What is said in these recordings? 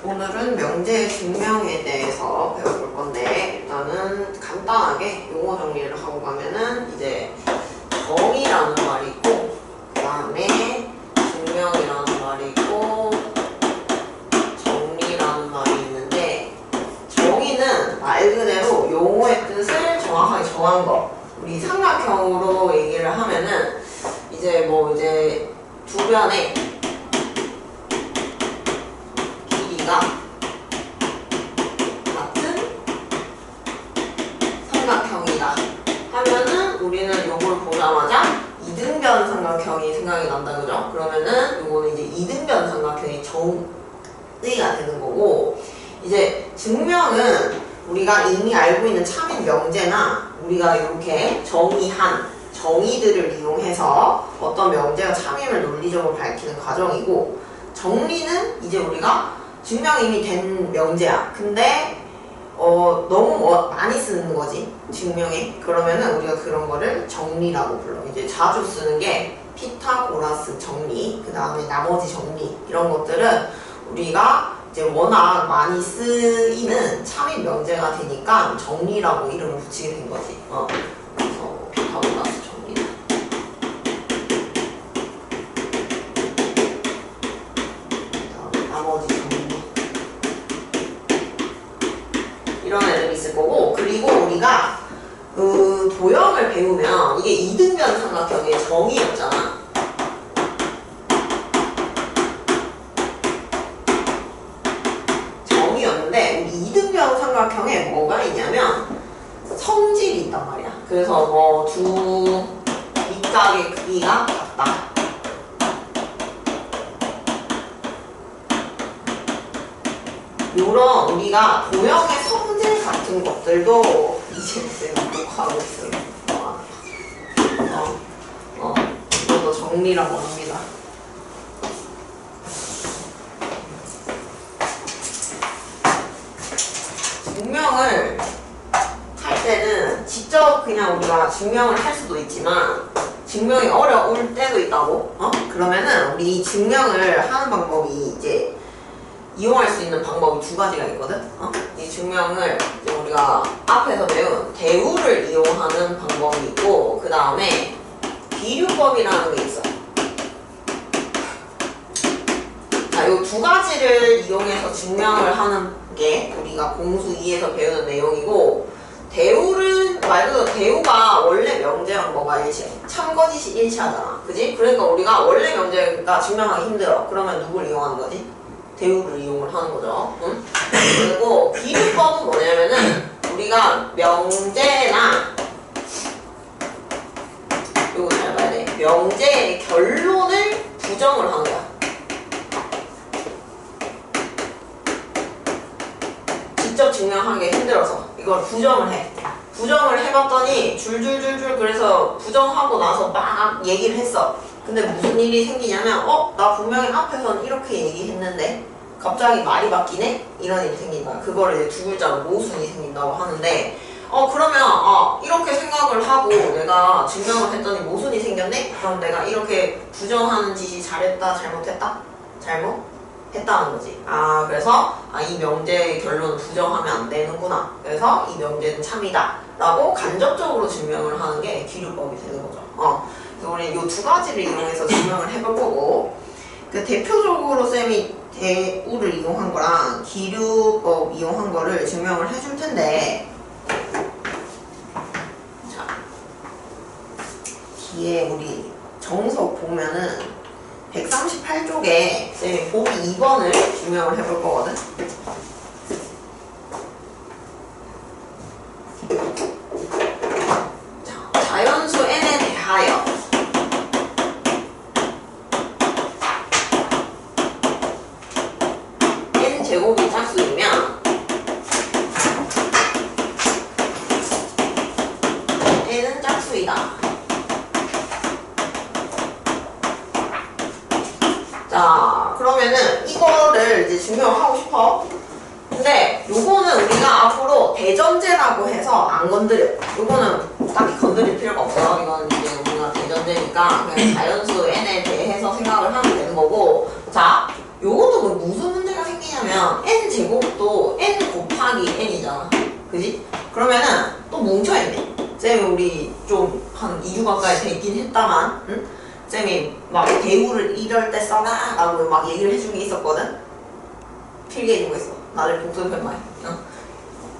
오늘은 명제 증명에 대해서 배워볼 건데, 일단은 간단하게 용어 정리를 하고 가면은 이제 정의라는 말이 있고, 그 다음에 증명이라는 말이 있고, 정리라는 말이 있는데, 정의는 말 그대로 용어의 뜻을 정확하게 정한 거. 우리 삼각형으로 얘기를 하면은 이제 두 변의 길이가 같은 삼각형이다 하면은 우리는 요걸 보자마자 이등변 삼각형이 생각이 난다, 그죠? 그러면은 요거는 이제 이등변 삼각형의 정의가 되는 거고, 이제 증명은 우리가 이미 알고 있는 참인 명제나 우리가 이렇게 정의한 정의들을 이용해서 어떤 명제가 참임을 논리적으로 밝히는 과정이고, 정리는 이제 우리가 증명이 이미 된 명제야. 근데 너무 많이 쓰는 거지, 증명에. 그러면은 우리가 그런 거를 정리라고 불러. 이제 자주 쓰는 게 피타고라스 정리, 그 다음에 나머지 정리, 이런 것들은 우리가 이제 워낙 많이 쓰이는 참인 명제가 되니까 정리라고 이름을 붙이게 된 거지. 그래서 피타고라스 정리. 나머지 정리. 이런 애들이 있을 거고, 그리고 우리가 도형을 배우면 이게 이등변 삼각형의 정의였잖아. 정의였는데 우리 이등변 삼각형에 뭐가 있냐면 성질이 있단 말이야. 그래서 두 밑각의 크기가 같다. 요런 우리가 도형의 성질 같은 것들도 이제 쌤이 녹화하고 있어요. 이것도 정리라고 합니다. 증명을 할 때는 직접 그냥 우리가 증명을 할 수도 있지만 증명이 어려울 때도 있다고. 그러면은 우리 증명을 하는 방법이 이제 이용할 수 있는 방법이 두 가지가 있거든. 이 증명을 이제 우리가 앞에서 배운 대우를 이용하는 방법이 있고, 그 다음에 비류법이라는 게 있어. 자, 이 두 가지를 이용해서 증명을 하는 게 우리가 공수 2에서 배우는 내용이고, 대우는 말 그대로 대우가 원래 명제랑 뭐가 일치해? 참거짓이 일치하잖아, 그지? 그러니까 우리가 원래 명제가 증명하기 힘들어. 그러면 누굴 이용하는 거지? 대우를 이용을 하는 거죠. 응? 그리고 비류법은 뭐냐면은 우리가 명제나 이거 잘 봐야 돼. 명제의 결론을 부정을 하는 거야. 직접 증명하기 힘들어서 이걸 부정을 해. 부정을 해봤더니 줄줄줄줄, 그래서 부정하고 나서 막 얘기를 했어. 근데 무슨 일이 생기냐면 나 분명히 앞에서는 이렇게 얘기했는데 갑자기 말이 바뀌네? 이런 일이 생긴 거야. 그거를 이제 두 글자로 모순이 생긴다고 하는데, 그러면 이렇게 생각을 하고 내가 증명을 했더니 모순이 생겼네? 그럼 내가 이렇게 부정하는 짓이 잘했다, 잘못했다? 잘못했다는 거지. 그래서 이 명제의 결론을 부정하면 안 되는구나. 그래서 이 명제는 참이다 라고 간접적으로 증명을 하는 게 기류법이 되는 거죠. 그래서 우리 이 두 가지를 이용해서 증명을 해볼 거고, 그 대표적으로 쌤이 대우를 이용한 거랑 기류법 이용한 거를 증명을 해줄 텐데, 자, 뒤에 우리 정석 보면은 138쪽에 쌤이 보기 2번을 증명을 해볼 거거든. 자, 자연수 n에 대하여 제곱이 짝수이면 n은 짝수이다. 자, 그러면은 이거를 이제 증명하고 싶어. 근데 요거는 우리가 앞으로 대전제라고 해서 안 건드려. 요거는 딱히 건드릴 필요가 없어. 이건 이제 우리가 대전제니까 그냥 자연수 n에 대해서 생각을 하면 되는 거고. 자, 요것도 무슨 문제가 생기냐면 뭐냐면 n 제곱도 n 곱하기 n이잖아. 그지? 그러면은 또 뭉쳐있네. 쌤이 우리 좀 한 2주 가까이 되긴 했다만, 응? 쌤이 막 대우를 이럴 때 써라 라고 막 얘기를 해준 게 있었거든. 필기해준 거 있어. 나를 복습할 말. 응?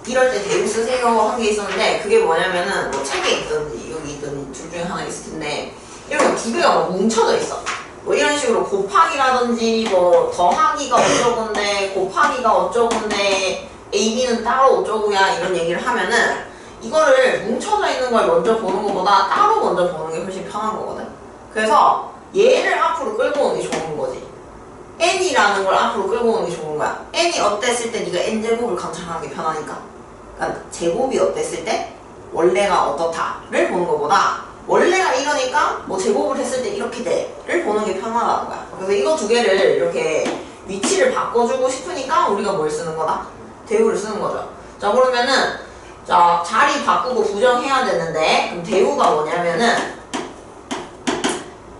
이럴 때 대우 쓰세요 한 게 있었는데, 그게 뭐냐면은 뭐 책에 있던지 여기 있던지 둘 중에 하나 있을 텐데, 이런 거 두 개가 막 뭉쳐져 있어. 뭐 이런 식으로 곱하기라든지 뭐 더하기가 어쩌고인데 곱하기가 어쩌고인데 AB는 따로 어쩌고야 이런 얘기를 하면은 이거를 뭉쳐져 있는 걸 먼저 보는 것보다 따로 먼저 보는 게 훨씬 편한 거거든. 그래서 얘를 앞으로 끌고 오는 게 좋은 거지. n이라는 걸 앞으로 끌고 오는 게 좋은 거야. n이 어땠을 때 네가 n제곱을 관찰하는 게 편하니까. 그러니까 제곱이 어땠을 때 원래가 어떻다를 보는 것보다 원래가 이러니까 뭐 제곱을 했을 때 이렇게 돼를 보는 게 편하다는 거야. 그래서 이거 두 개를 이렇게 위치를 바꿔주고 싶으니까 우리가 뭘 쓰는 거다? 대우를 쓰는 거죠. 자, 그러면은 자, 자리 바꾸고 부정해야 되는데, 그럼 대우가 뭐냐면은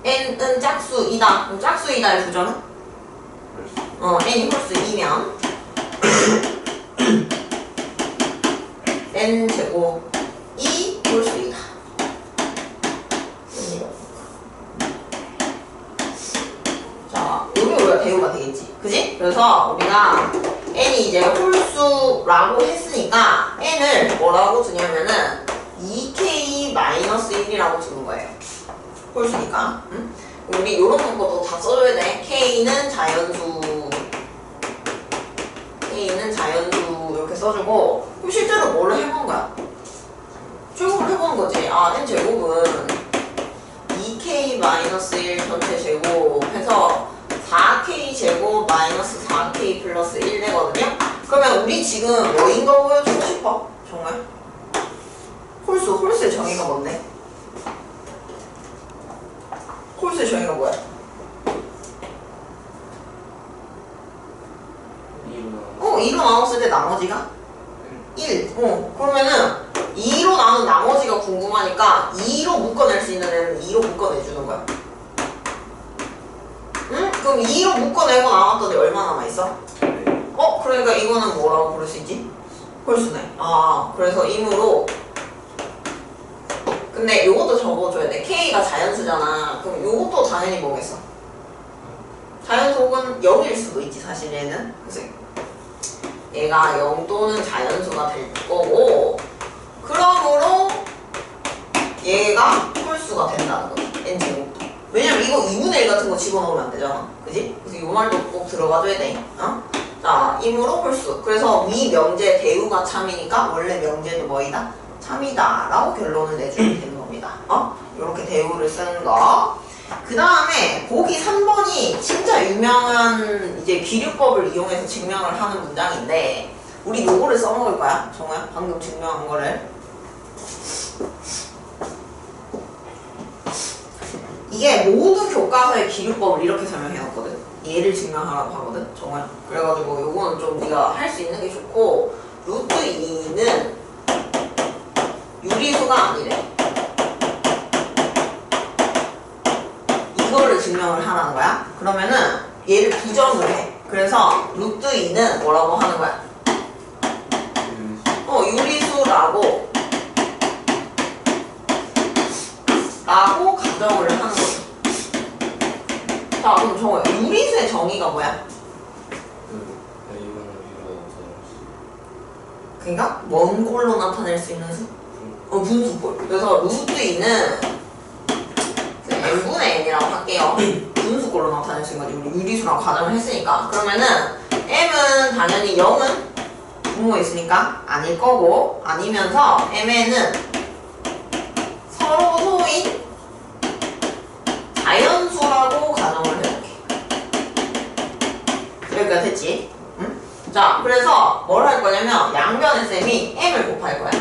n은 짝수이다. 그럼 짝수이다의 부정은? n이 홀수 2면 n 제곱이 홀수 2다. 자, 여기 우리가 대우가 되겠지. 그지? 그래서 우리가 n이 이제 홀수라고 했으니까 n을 뭐라고 두냐면은 2k-1이라고 두는 거예요. 홀수니까. 응? 우리 요런 것도 다 써줘야 돼. k는 자연수, k는 자연수 이렇게 써주고, 그럼 실제로 뭐를 해본 거야? 제곱을 해보는 거지. 아, n 제곱은 2k-1 전체 제곱해서 4k 제곱 마이너스 4k 플러스 1 되거든요? 그러면 우리 지금 뭐인 거 보여주고 싶어? 정말? 홀수의 정의가 뭔데? 홀수의 정의가 뭐야? 2로 나눴을 때 나머지가? 1. 그러면은 2로 나눈 나머지가 궁금하니까 2로 묶어낼 수 있는 애는 2로 묶어내주는 거야. 응? 그럼 2로 묶어내고 나왔더니 얼마 남아있어? 그러니까 이거는 뭐라고 부를 수 있지? 홀수네. 아, 그래서 임으로. 근데 요것도 적어줘야 돼. K가 자연수잖아. 그럼 요것도 당연히 뭐겠어? 자연수 혹은 0일 수도 있지, 사실 얘는. 그래서 얘가 0 또는 자연수가 될 거고, 그러므로 얘가 홀수가 된다는 거지. n제곱도. 왜냐면 이거 2분의 1 같은 거 집어넣으면 안 되잖아. 그지? 그래서 요 말도 꼭 들어가줘야 돼. 자, 임으로 홀수. 그래서 위 명제 대우가 참이니까 원래 명제도 뭐이다? 참이다. 라고 결론을 내주면 되는 겁니다. 요렇게 대우를 쓰는 거. 그 다음에 보기 3번이 진짜 유명한 이제 기류법을 이용해서 증명을 하는 문장인데, 우리 요거를 써먹을 거야. 정말 방금 증명한 거를. 이게 모두 교과서의 기류법을 이렇게 설명해놨거든. 얘를 증명하라고 하거든. 정말. 그래가지고 요거는 좀 네가 할 수 있는 게 좋고, 루트 2는 유리수가 아니래. 이거를 증명을 하라는 거야. 그러면은 얘를 부정을 해. 그래서 루트 2는 뭐라고 하는 거야? 유리수라고 가정을 하는 거죠. 자, 그럼 정말 유리수의 정의가 뭐야? 그러니까 먼 골로 나타낼 수 있는 수? 분수골. 그래서 루트 2는 n분의 n이라고 할게요. 분수골로 나타낼 수 있는 거지. 우리 유리수라고 가정을 했으니까. 그러면은 m은 당연히 0은 분모 있으니까 아닐 거고, 아니면서 mn은 서로 소인 자연수라고 가정을 해볼게. 여기까지 됐지? 응? 자, 그래서 뭘 할 거냐면 양변의 셈이 m을 곱할 거야.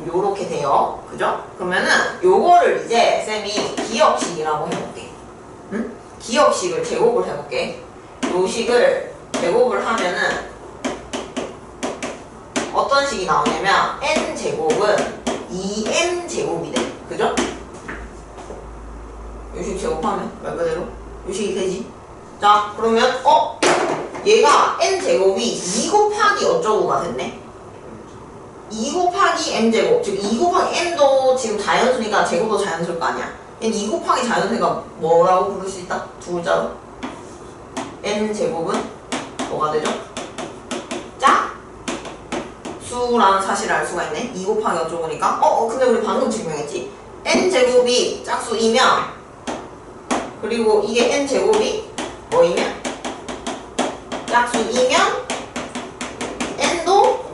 요렇게 돼요. 그죠? 그러면은 요거를 이제 쌤이 기억식이라고 해볼게. 응? 기억식을 제곱을 해볼게. 요 식을 제곱을 하면은 어떤 식이 나오냐면 n제곱은 2m제곱이 돼. 그죠? 요식 제곱하면 말 그대로 요식이 되지. 자, 그러면 얘가 n제곱이 2 곱하기 어쩌고가 됐네. 2 곱하기 n제곱, 즉 2 곱하기 n도 지금 자연수니까 제곱도 자연수일 거 아니야. 얘는 2 곱하기 자연수니까 뭐라고 부를 수 있다? 두 글자로. n제곱은 뭐가 되죠? 짝수라는 사실을 알 수가 있네. 2 곱하기 어쩌고니까. 근데 우리 방금 증명했지. n제곱이 짝수이면, 그리고 이게 n제곱이 뭐이면? 짝수이면 n도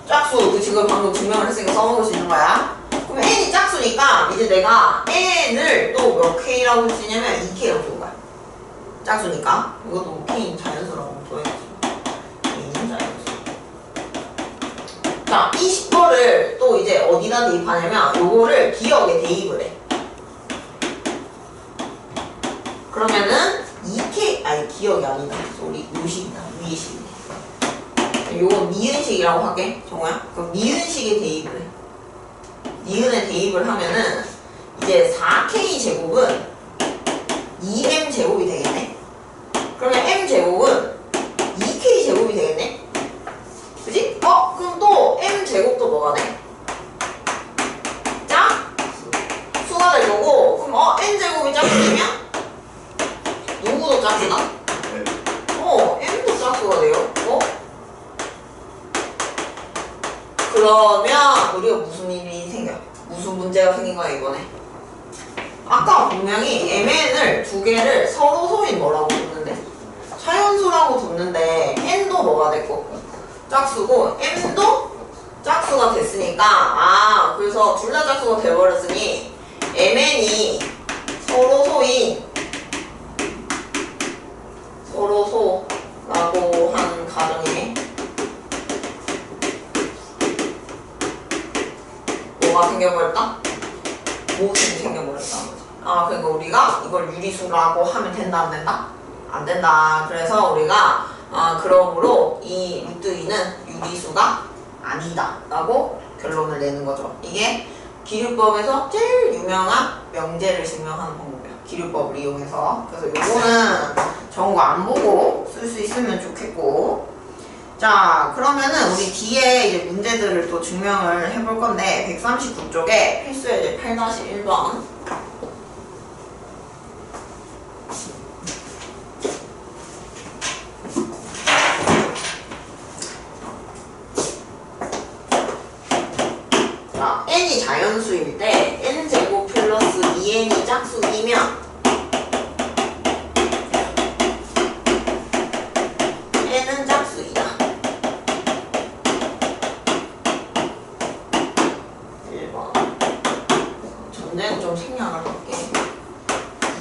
짝수. 그 지금 방금 증명을 했으니까 써먹을 수 있는 거야. 그럼 n이 짝수니까 이제 내가 n을 또 몇 k라고 쓰냐면 2k라고 준 거야. 짝수니까. 이것도 k 자연수라고 줘야지. k는 자연수. 자, 이 거를 또 이제 어디다 대입하냐면 요거를 기억에 대입을 해. 그러면은 2k, 아니 기억이 아니다. 우리 요식이다. 위식이네. 요건 니은식이라고 할게. 정우야. 그럼 니은식에 대입을 해. 니은에 대입을 하면은 이제 4k 제곱은 2m 제곱이 되겠네. 그러면 m 제곱은 2k 제곱이 되겠네. 그지? 그럼 또 m 제곱도 뭐가 돼? 수가 될 거고. 그럼 n 제곱이 짝수면 누구도 짝수나? m도 짝수가 돼요. 그러면 우리가 무슨 일이 생겨? 무슨 문제가 생긴 거야 이번에? 아까 분명히 mn을 두 개를 서로 소인 뭐라고 뒀는데? 자연수라고 뒀는데 n도 뭐가 됐고? 짝수고 m도 짝수가 됐으니까 그래서 둘 다 짝수가 돼버렸으니 mn이 서로 소인 서로 소라고 한 가정이네. 뭐가 생겨버렸다? 모순이 생겨버렸다는 거지. 그러니까 우리가 이걸 유리수라고 하면 된다 안 된다? 안 된다. 그래서 우리가 그러므로 이 루트 2는 유리수가 아니다 라고 결론을 내는 거죠. 이게 기류법에서 제일 유명한 명제를 증명하는 방법이야. 기류법을 이용해서. 그래서 요거는 정보 안 보고 쓸 수 있으면 좋겠고. 자, 그러면은 우리 뒤에 이제 문제들을 또 증명을 해볼 건데 139쪽에 필수예제 8-1번. 자, n이 자연수일 때 n제곱 플러스 2n이 짝수이면 n은 짝수이다. 1번. 전제는 좀 생략을 할게.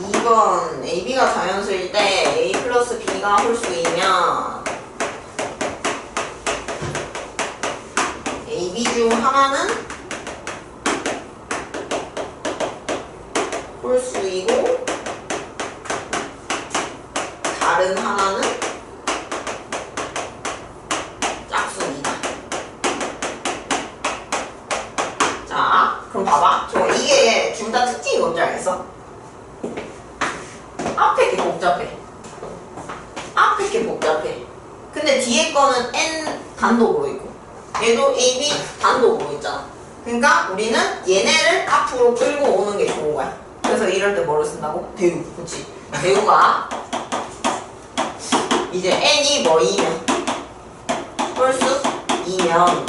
2번 AB가 자연수일 때 A 플러스 B가 홀수이면 AB 중 하나는 홀수이고 다른 하나는 짝수이다. 자, 그럼 봐봐. 이게 둘 다 특징이 뭔지 알겠어? 앞에 게 복잡해. 앞에 게 복잡해. 근데 뒤에 거는 n 단독으로 있고 얘도 AB 단독으로 있잖아. 그러니까 우리는 얘네를 앞으로 끌고 오는 게 좋은 거야. 그래서 이럴 때 뭐를 쓴다고? 대우. 그치? 대우가 이제 n이 뭐이면 홀수이면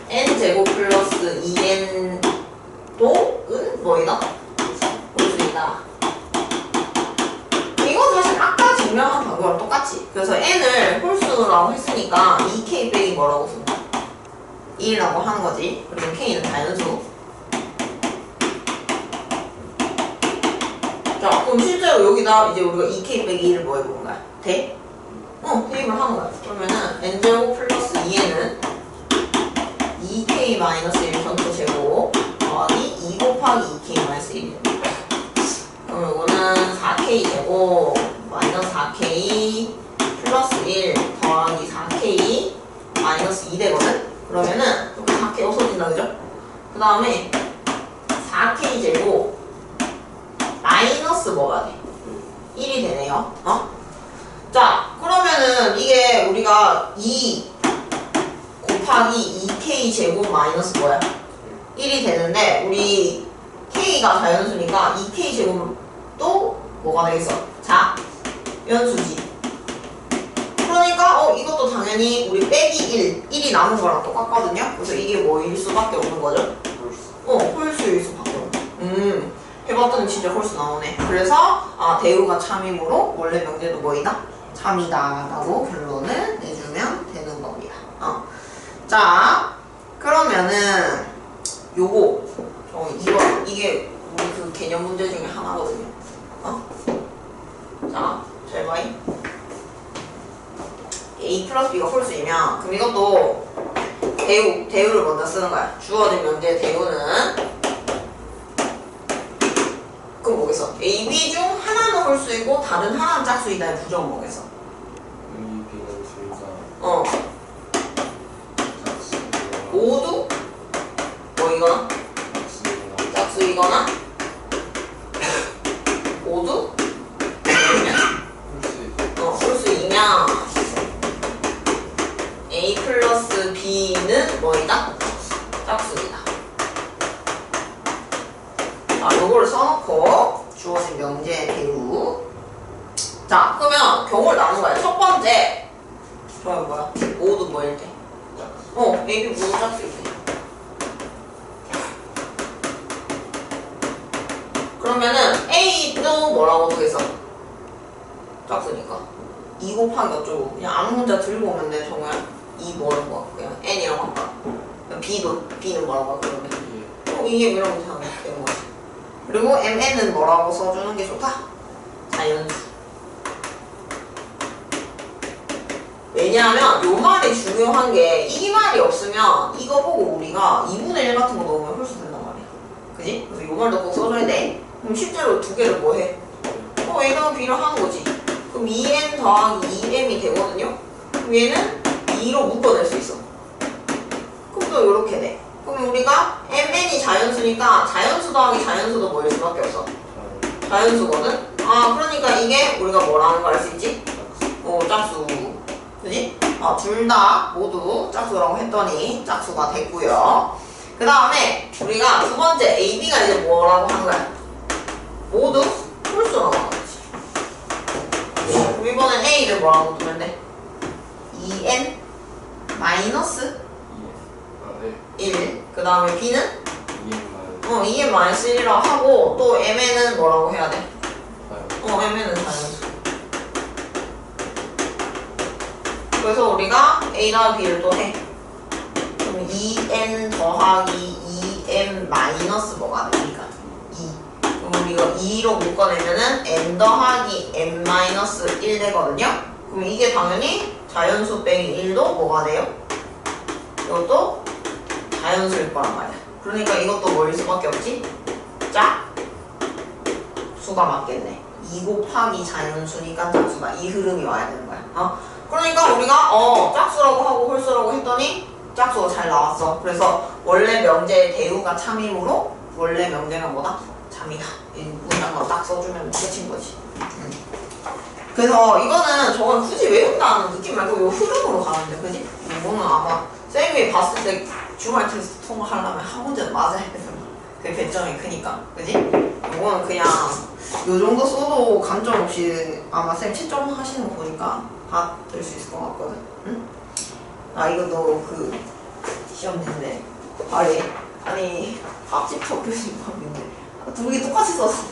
n제곱 플러스 2n도 은 뭐이다? 홀수이다. 이건 사실 아까 증명한 방법이랑 똑같지. 그래서 n을 홀수라고 했으니까 2k 빼기 뭐라고 쓴다? 1이라고 하는 거지. 그리고 k는 자연수. 자, 그럼 실제로 여기다 이제 우리가 2k 빼기 1을 뭐 해보는 거야? 대? 대입을 하는 거야. 그러면은 n제곱 플러스 2n은 2k 마이너스 1 전체 제곱 더하기 2 곱하기 2k 마이너스 1이야. 그럼 이거는 4k 제곱 마이너스 4k 플러스 1 더하기 4k 마이너스 2 되거든? 그러면은 이렇게 4k 없어진다, 그죠? 그 다음에 4k 제곱 마이너스 뭐가 돼? 1이 되네요. 자, 그러면은 이게 우리가 2 곱하기 2k 제곱 마이너스 뭐야? 1이 되는데 우리 k가 자연수니까 2k 제곱도 뭐가 되겠어? 자연수지. 그러니까 이것도 당연히 우리 빼기 1이 남은 거랑 똑같거든요. 그래서 이게 뭐일 수밖에 없는 거죠? 홀수일 수밖에 없네. 해봤더니 진짜 홀수 나오네. 그래서 대우가 참이므로 원래 명제도 뭐이다? 참이다 라고 결론을 내주면 되는 겁니다. 자, 그러면은 요거 이게 우리 그 개념 문제 중에 하나거든요. 자, 잘 봐이. A 플러스 B가 홀수이면 그럼 이것도 대우를 먼저 쓰는 거야. 주어진 명제의 대우는 그럼 뭐겠어? A, B 중 하나는 홀수이고 다른 하나는 짝수이다의 부정은 뭐겠어? A, B는 둘다 모두 뭐이거나 짝수이거나 모두 홀수이면 A 플러스 B는 뭐이다? 짝수이다. 요거를 써놓고 주어진 명제의 대우. 자, 그러면 경우를 나눈 거야. 첫 번째 저건 뭐야? 모두 뭐일 때? A, B 모두 짝수일 때. 그러면은 A도 뭐라고 보겠어? 짝수니까 2 곱하기 어쩌고 그냥 아무 문자 들고 오면 돼. 정우야 2 뭐라고 하고 그냥 N이라고 할까? B는 뭐라고 하고 그러면 이게 이런 거 되는 거지. 그리고 MN은 뭐라고 써주는 게 좋다? 자연수. 왜냐하면 요 말이 중요한 게 이 말이 없으면 이거 보고 우리가 2분의 1 같은 거 넣으면 홀수 된단 말이야. 그지? 그래서 요 말도 꼭 써줘야 돼. 그럼 실제로 두 개를 뭐 해? A랑 B를 하는 거지. 그럼 2M 더하기 2M이 되거든요? 그럼 얘는 2로 묶어낼 수 있어. 그럼 또 이렇게 돼. 그럼 우리가 MN이 자연수니까 자연수 더하기 자연수도 뭐일 수밖에 없어? 자연수거든? 그러니까 이게 우리가 뭐라는 걸 알 수 있지? 짝수. 그지? 둘 다 모두 짝수라고 했더니 짝수가 됐고요. 그 다음에 우리가 두 번째 A, B가 이제 뭐라고 한 거야? 모두 홀수라고 하는 거지. 그럼 이번엔 A를 뭐라고 두면 돼? 2N 마이너스 1. 그 다음에 B는? 2N 마이너스 1이라고 하고 또 MN은 뭐라고 해야 돼? MN은 자연수. 그래서 우리가 A랑 B를 또 해. 그럼 2N 더하기 2M 마이너스 뭐가 되니까 2. 그럼 우리가 2로 묶어내면은 N 더하기 M 마이너스 1 되거든요. 그럼 이게 당연히 자연수 빼기 1도 뭐가 돼요? 이것도 자연수일 거란 말이야. 그러니까 이것도 뭐일 수밖에 없지? 짝수가 맞겠네. 2 곱하기 자연수니까 짝수다. 이 흐름이 와야 되는 거야. 그러니까 우리가 짝수라고 하고 홀수라고 했더니 짝수가 잘 나왔어. 그래서 원래 명제의 대우가 참이므로 원래 명제가 뭐다? 참이다. 이 문장만 딱 써주면 끝인 거지. 그래서 이거는 저건 굳이 외운다는 느낌 말고 요 흐름으로 가면 돼. 그지? 이거는 아마 쌤이 봤을 때 주말 테스트 통과하려면 한 문제는 맞아야 돼서 그 배점이 크니까. 그지? 이거는 그냥 요 정도 써도 감점 없이 아마 쌤 채점 하시는 거 보니까 다 될 수 있을 것 같거든. 응? 이것도 그 시험인데 아니 밥집터 교수님 밥인데 두 개 똑같이 써서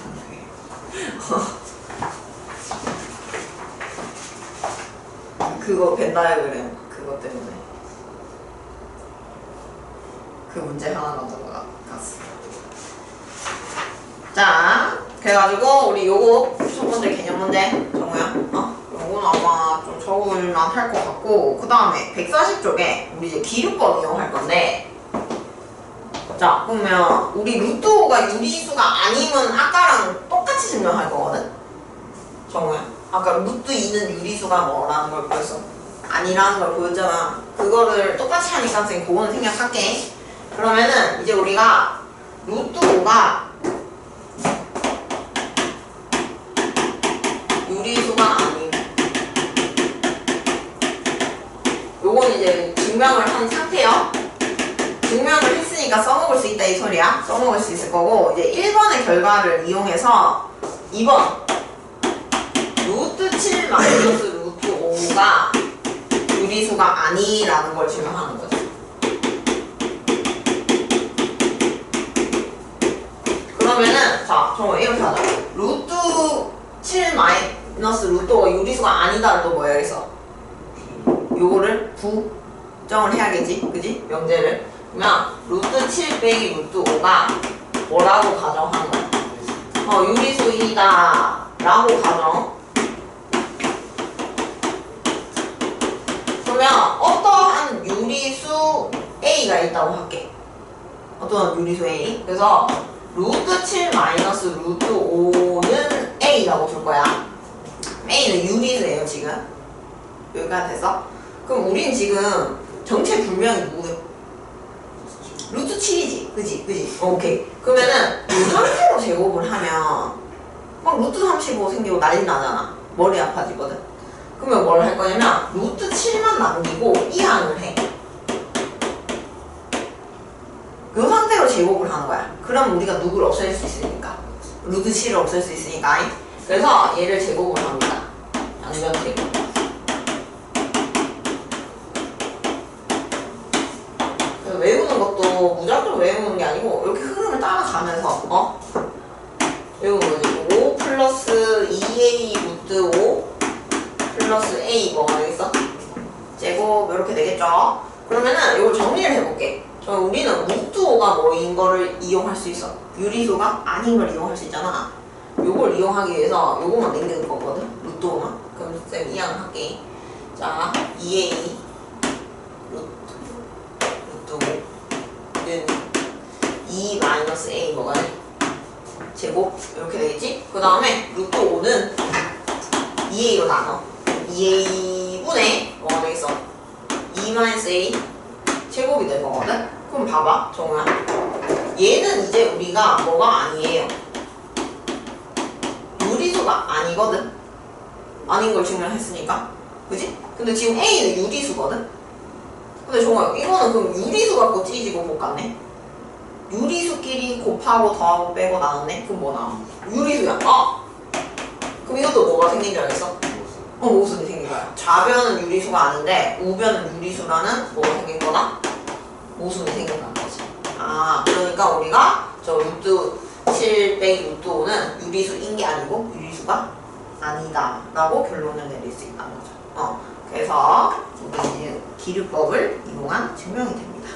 그거 벤다이어그램 그것 때문에 그 문제 하나 넘어갔어. 자, 그래가지고 우리 요거 첫 번째 개념 문제 정우야. 요거는 아마 좀 적을만 할 것 같고, 그 다음에 140쪽에 우리 이제 기류법 이용할 건데, 자 그러면 우리 루트가 유리수가 아니면 아까랑 똑같이 증명할 거거든. 정우야. 아까 루트 2는 유리수가 뭐라는 걸 보였어? 아니라는 걸 보였잖아. 그거를 똑같이 하니까 쌤 그거는 생략할게. 그러면은 이제 우리가 루트 5가 유리수가 아닌. 요건 이제 증명을 한 상태요. 증명을 했으니까 써먹을 수 있다 이 소리야. 써먹을 수 있을 거고, 이제 1번의 결과를 이용해서 2번 루트 7 마이너스 루트 5가 유리수가 아니라는 걸 증명하는 거죠. 그러면은 자, 정말 이렇게 하자. 루트 7 마이너스 루트 5가 유리수가 아니다를 또 뭐 해야겠어? 요거를 부정을 해야겠지? 그지? 명제를. 그러면 루트 7 빼기 루트 5가 뭐라고 가정하는 거야? 유리수이다 라고 가정. 그러면 어떠한 유리수 A가 있다고 할게. 어떠한 유리수 A. 그래서 루트 7 마이너스 루트 5는 A라고 줄 거야. A는 유리수예요 지금. 여기까지 됐어? 그럼 우린 지금 정체 불명이 누구야? 루트 7이지. 그지? 오케이. 그러면은 이 상태로 제곱을 하면 막 루트 35 생기고 난리 나잖아. 머리 아파지거든. 그러면 뭘 할 거냐면 루트 7만 남기고 이항을 해. 이 상태로 제곱을 하는 거야. 그럼 우리가 누구를 없앨 수 있으니까. 루트 7을 없앨 수 있으니까. 그래서 얘를 제곱을 합니다. 양변 제곱. 외우는 것도 무작정 외우는 게 아니고 이렇게 흐름을 따라가면서 외우는 거지. 5 플러스 2a 루트 5 플러스 a 뭐가 되겠어? 제곱 이렇게 되겠죠? 그러면은 이걸 정리를 해볼게. 우리는 루트 5가 뭐인 거를 이용할 수 있어. 유리수가 아닌 걸 이용할 수 있잖아. 요걸 이용하기 위해서 요거만 남기는 거거든. 루트 5만. 그럼 쌤 이항을 할게. 자, 2a 루트 5는 2 마이너스 a 뭐가 돼? 제곱 이렇게 되겠지? 그 다음에 루트 5는 2a로 나눠. 2a분의 뭐가 되겠어? 2 마이너스 a 제곱이 될 거거든? 그럼 봐봐 정우야, 얘는 이제 우리가 뭐가 아니에요. 유리수가 아니거든? 아닌 걸 증명했으니까. 그지? 근데 지금 A는 유리수거든? 근데 정우야, 이거는 그럼 유리수 갖고 찢이고 못 갔네? 유리수끼리 곱하고 더하고 빼고 나눴네? 그럼 뭐 나와? 유리수야. 그럼 이것도 뭐가 생긴 줄 알겠어? 모순이 생긴 거야. 좌변은 유리수가 아닌데 우변은 유리수라는 뭐가 생긴 거다? 모순이 생긴다는 거지. 그러니까 우리가 저 루트 7 빼기 루트 5는 유리수인 게 아니고 유리수가 아니다 라고 결론을 내릴 수 있다는 거죠. 그래서 우리 이제 기류법을 이용한 증명이 됩니다.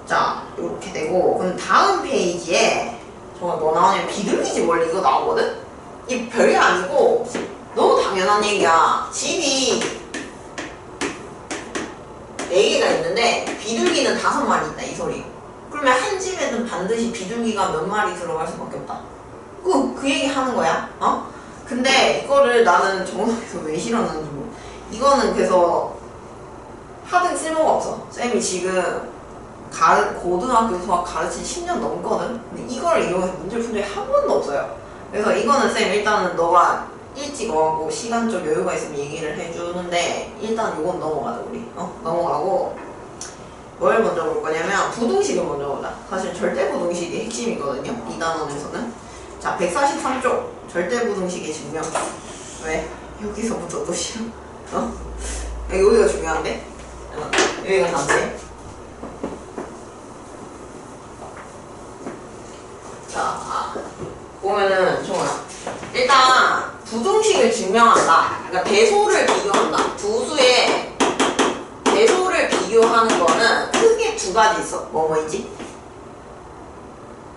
자, 이렇게 되고, 그럼 다음 페이지에 정말 뭐 나오냐면 비둘기집 원래 이거 나오거든? 이 별게 아니고 너무 당연한 얘기야. 집이 4개가 있는데 비둘기는 5마리 있다 이 소리. 그러면 한 집에는 반드시 비둘기가 몇 마리 들어갈 수밖에 없다. 그 얘기 하는 거야. 근데 이거를 나는 정원에서 왜 실었는지 모르. 이거는 그래서 하등 쓸모가 없어. 쌤이 지금 고등학교 수학 가르친 10년 넘거든? 근데 이걸 이용해서 문제를 푼 적이 한 번도 없어요. 그래서 이거는 쌤 일단은 너가 일찍 와고 시간적 여유가 있으면 얘기를 해주는데 일단 이건 넘어가자 우리. 넘어가고 뭘 먼저 볼 거냐면 부등식을 먼저 보자. 사실 절대부등식이 핵심이거든요. 이 단원에서는. 자, 143쪽 절대부등식의 증명. 왜? 여기서부터 또 싫어? 여기가 중요한데? 여기가 단데? 자, 보면은 좋아. 일단 부등식을 증명한다. 그러니까 대소를 비교한다. 두 수의 대소를 비교하는 거는 크게 두 가지 있어. 뭐 있지?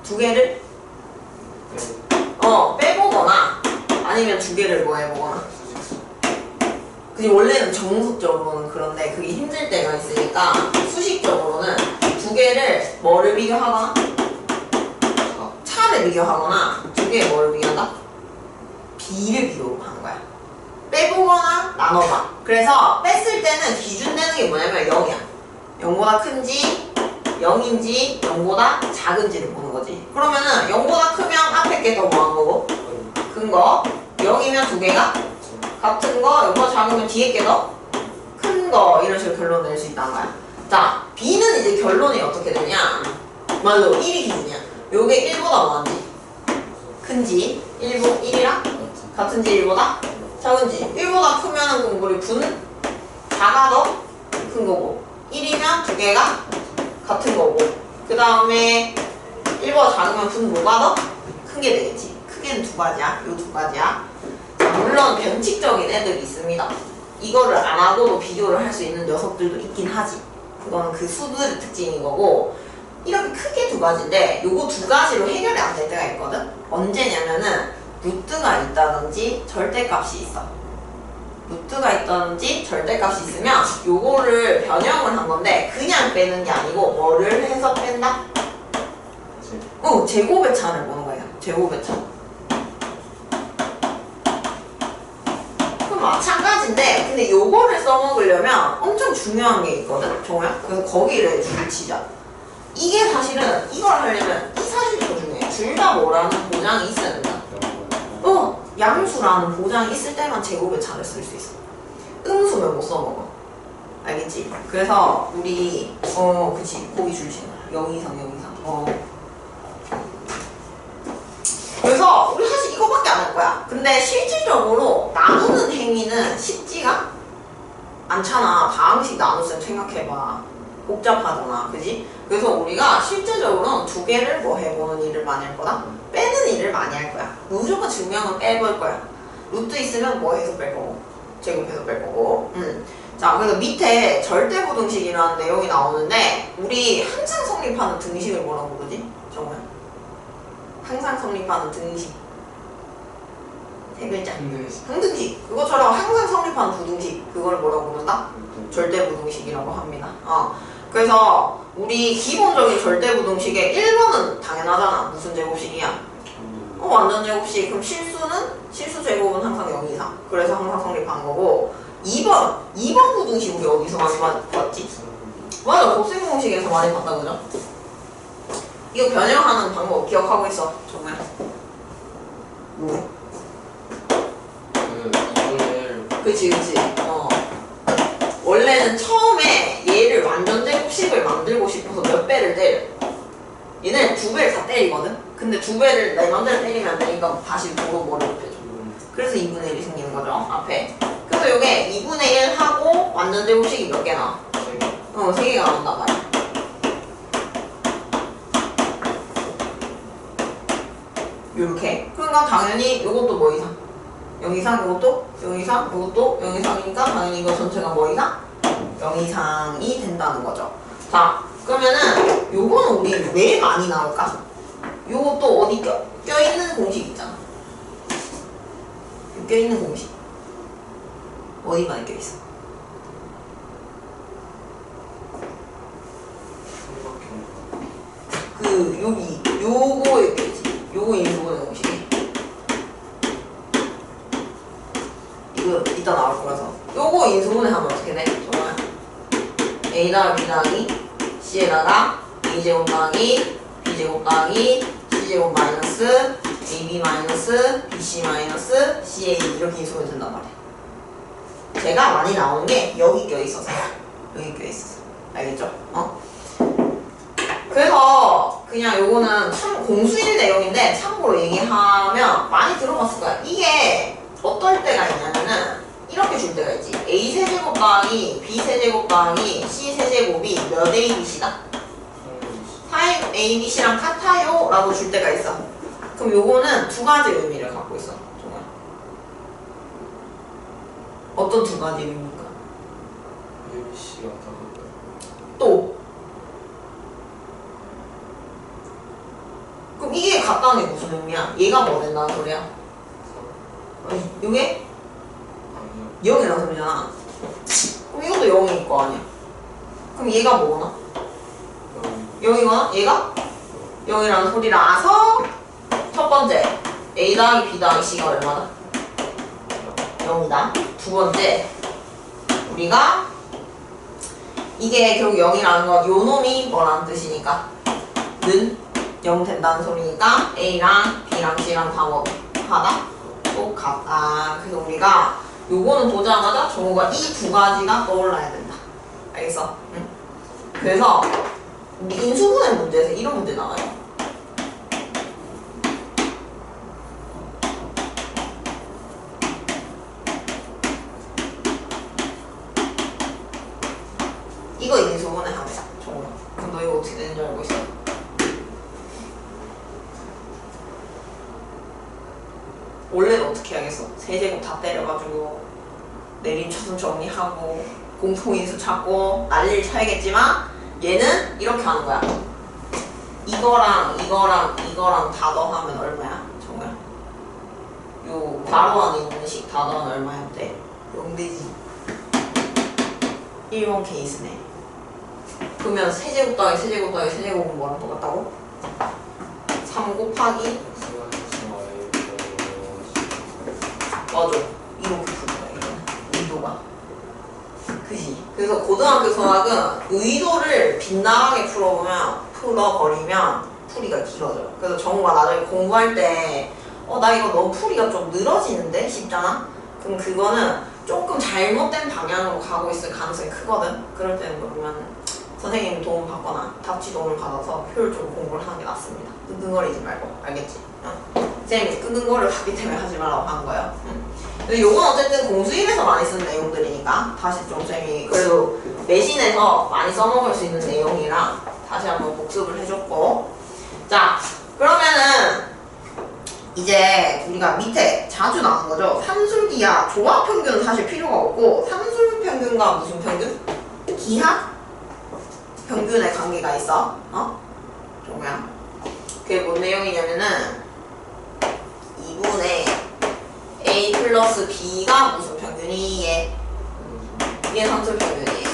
두 개를 빼보거나 아니면 두 개를 뭐 해보거나. 그게 원래는 정수적으로는 그런데 그게 힘들 때가 있으니까 수식적으로는 두 개를 뭐를 비교하거나 차를 비교하거나 두 개의 뭐를 비교한다? 비를 비교하는 거야. 빼보거나 나눠봐. 그래서 뺐을 때는 기준되는 게 뭐냐면 0이야. 0보다 큰지 0인지 0보다 작은지를 보는 거지. 그러면은 0보다 크면 앞에 게 더 뭐한 거고? 큰 거. 0이면 두 개가 같은 거, 요거 작으면 뒤에 게 더 큰 거, 이런 식으로 결론 낼 수 있단 말이야. 자, B는 이제 결론이 어떻게 되냐? 맞아, 1이 기준이야. 요게 1보다 뭐한지? 큰지, 1이랑 같은지 1보다 작은지. 1보다 크면은 그럼 우리 분 자가 더 큰 거고, 1이면 두 개가 같은 거고, 그 다음에 1보다 작으면 분 뭐가 더 큰 게 되겠지. 크게는 두 가지야. 요 두 가지야. 자, 물론 변칙적인 애들이 있습니다. 이거를 안 하고도 비교를 할 수 있는 녀석들도 있긴 하지. 그거는 그 수들의 특징인 거고, 이렇게 크게 두 가지인데 요거 두 가지로 해결이 안 될 때가 있거든. 언제냐면은 루트가 있다든지 절대값이 있어. 루트가 있다든지 절대값이 있으면 요거를 변형을 한 건데 그냥 빼는 게 아니고 뭐를 해서 뺀다? 제곱의 차를 보는 거야. 제곱의 차. 그럼 마찬가지인데 근데 요거를 써먹으려면 엄청 중요한 게 있거든, 종호야. 그래서 거기를 줄 치자. 이게 사실은 이걸 하려면 이 사실이 더 중요해. 둘 다 뭐라는 보장이 있어야 된다. 양수라는 보장이 있을 때만 제곱의 차를 쓸 수 있어. 음수면 못 써먹어. 알겠지? 그래서 우리 그치, 거기 줄지. 0 이상 0 이상. 그래서 우리 사실 이거밖에 안 할 거야. 근데 실질적으로 나누는 행위는 쉽지가 않잖아. 다항식 나누면 생각해봐. 복잡하잖아. 그지? 그래서 우리가 실제적으로는 두 개를 뭐 해보는 일을 많이 할 거다? 빼는 일을 많이 할 거야. 무조건 증명은 빼볼 거야. 루트 있으면 뭐 해서 뺄 거고, 제곱해서 뺄 거고. 자, 그래서 밑에 절대부등식이라는 내용이 나오는데 우리 항상 성립하는 등식을 뭐라고 부르지? 정말 항상 성립하는 등식. 세 글자. 항등식. 그것처럼 항상 성립하는 부등식. 그걸 뭐라고 부른다? 절대부등식이라고 합니다. 그래서 우리 기본적인 절대부등식의 1번은 당연하잖아. 무슨 제곱식이야? 완전 제곱식. 그럼 실수 제곱은 항상 0 이상. 그래서 항상 성립한 거고. 2번 부등식 우리 어디서 많이 봤지? 맞아, 곱셈공식에서 많이 봤다, 그죠? 이거 변형하는 방법 기억하고 있어, 정말. 그치. 원래는 처음에 얘를 완전 제곱식을 만들고 싶어서 몇 배를 때려. 얘는 두 배를 다 때리거든? 근데 두 배를 내 맘대로 때리면 안 되니까 다시 도로 뭐를 높여줘. 그래서 2분의 1이 생기는 거죠, 앞에. 그래서 요게 2분의 1 하고 완전 제곱식이 몇 개 나와? 3개가 나온단 말이야. 요렇게. 그러니까 당연히 요것도 뭐 이상? 0 이상, 요것도 0 이상, 요것도 0 이상이니까 당연히 이거 전체가 뭐 이상? 0 이상이 된다는 거죠. 자, 그러면은 요거는 우리 왜 많이 나올까? 요것도 어디 껴있는 공식 있잖아. 껴있는 공식. 어디 많이 껴있어? 요거에 껴있지. 요거 인수분해 공식이. 이거 이따 나올 거라서. 요거 인수분해 하면 어떻게 돼? 정말 A 더하기 B 더하기 C에다가 A제곱 더하기 B제곱 더하기 C제곱 마이너스 AB 마이너스 BC 마이너스 CA 이렇게 인수분해 된단 말이야. 제가 많이 나오는 게 여기 껴있어서. 여기 껴있어서. 알겠죠? 그래서 그냥 요거는 참 공수일 내용인데 참고로 얘기하면 많이 들어봤을 거야. 이게 어떨 때가 있냐면은 이렇게 줄 때가 있지. A 세제곱 더하기 B 세제곱 더하기 C 세제곱이 몇 ABC다? 4 ABC랑 같아요 라고 줄 때가 있어. 그럼 요거는 두 가지 의미를 갖고 있어. 정말. 어떤 두 가지 의미입니까? ABC가 다른가요? 또 그럼 이게 같다는 게 무슨 의미야? 얘가 뭐 된다는 소리야? 요게? 0이라는 소리잖아. 그럼 이것도 0일 거 아니야? 그럼 얘가 뭐구나? 0이거나? 얘가? 0이라는 소리라서 첫 번째 A 더하기 B 더하기 C가 얼마다? 0이다. 두 번째 우리가 이게 결국 0이라는 건 요 놈이 뭐라는 뜻이니까 는 0 된다는 소리니까 A랑 B랑 C랑 다 뭐 하다? 똑같다. 그래서 우리가 요거는 보자마자 정우가 이 두 가지가 떠올라야 된다. 알겠어? 응? 그래서 우리 인수분해 문제에서 이런 문제 나와요. 이거 인수분해 하면 정우야. 그럼 너 이거 어떻게 되는 줄 알고 있어? 원래는 어떻게 하겠어? 세제곱 다 때려가지고 내림차순 정리하고 공통인수 찾고 난리를 쳐야겠지만 얘는 이렇게 하는 거야. 이거랑 이거랑 다 더하면 얼마야? 정말? 요 가로 안에 있는 식 다 더하면 얼마야 돼? 0되지. 1번 케이스네. 그러면 세제곱 더하기 세제곱 더하기 세제곱은 뭐랑 똑같다고? 3 곱하기 맞아. 이렇게 푸는 거야, 이거는. 의도가. 그지? 그래서 고등학교 수학은 의도를 빗나가게 풀어버리면 풀이가 길어져요. 그래서 정우가 나중에 공부할 때 나 이거 너무 풀이가 좀 늘어지는데? 싶잖아? 그럼 그거는 조금 잘못된 방향으로 가고 있을 가능성이 크거든? 그럴 때는 그러면 선생님 도움 받거나 답지 도움을 받아서 효율적으로 공부를 하는 게 낫습니다. 끙끙거리지 말고. 알겠지? 선생님이 끙끙거리를 하기 때문에 하지 말라고 하는 거예요. 근데 요건 어쨌든 공수일에서 많이 쓰는 내용들이니까 다시 좀 쌤이 그래도 내신에서 많이 써먹을 수 있는 내용이라 다시 한번 복습을 해줬고, 자 그러면은 이제 우리가 밑에 자주 나오는 거죠. 산술기하 조합평균은 사실 필요가 없고 산술평균과 무슨 평균? 기하? 평균의 관계가 있어. 뭐야? 그게 뭔 내용이냐면은 2분의 A 플러스 B가 무슨 평균이? 얘 산술평균이에요.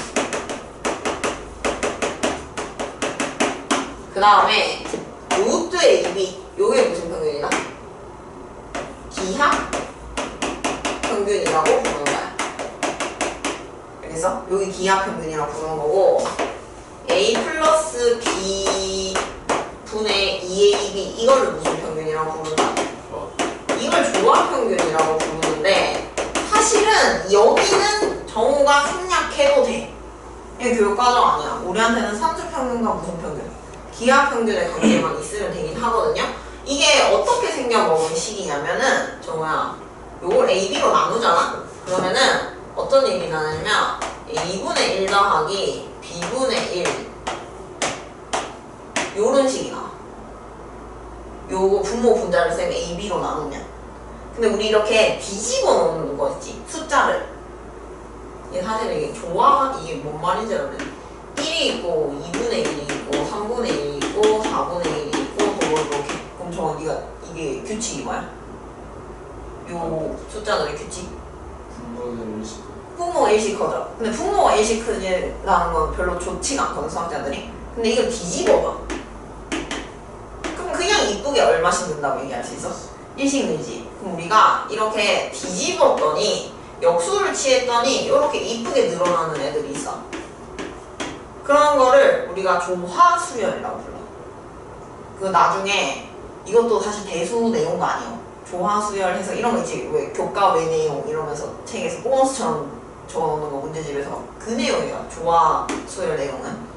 그 다음에 루트 AB 요게 무슨 평균이다? 기하 평균이라고 부르는 거야. 알겠어? 여기 기하 평균이라고 부르는 거고, A 플러스 B 분의 2AB 이거를 무슨 평균이라고 부른다? 이걸 조합평균이라고 부르는데 사실은 여기는 정우가 생략해도 돼. 이게 교육과정 아니야. 우리한테는 산술평균과 무슨 평균? 기하평균의 관계만 있으면 되긴 하거든요. 이게 어떻게 생겨먹은 식이냐면은 정우야 요걸 AB로 나누잖아? 그러면은 어떤 얘기 나냐면 A분의 1 더하기 B분의 1 요런 식이 나와. 요거 분모 분자를 쌤 AB로 나누면. 근데 우리 이렇게 뒤집어 놓는 거 있지? 숫자를. 이게 사실 이게 이게 뭔 말인지 알면 1이 있고 2분의 1이 있고 3분의 1이 있고 4분의 1이 있고 이렇게. 그럼 정원 네가 이게 규칙이 뭐야? 요 숫자들의 규칙? 분모가 일시커죠. 근데 분모가 일시커라는 건 별로 좋지가 않거든 수학자들이. 근데 이걸 뒤집어봐. 그럼 그냥 이쁘게 얼마씩 는다고 얘기할 수 있어? 일식 늘지. 그럼 우리가 이렇게 뒤집었더니 역수를 취했더니 이렇게 이쁘게 늘어나는 애들이 있어. 그런 거를 우리가 조화수열이라고 불러. 그 나중에 이것도 사실 대수 내용도 아니에요. 조화수열해서 이런 거 있지. 왜 교과 외 내용 이러면서 책에서 보너스처럼 적어놓는 거 문제집에서 그 내용이에요. 조화수열 내용은.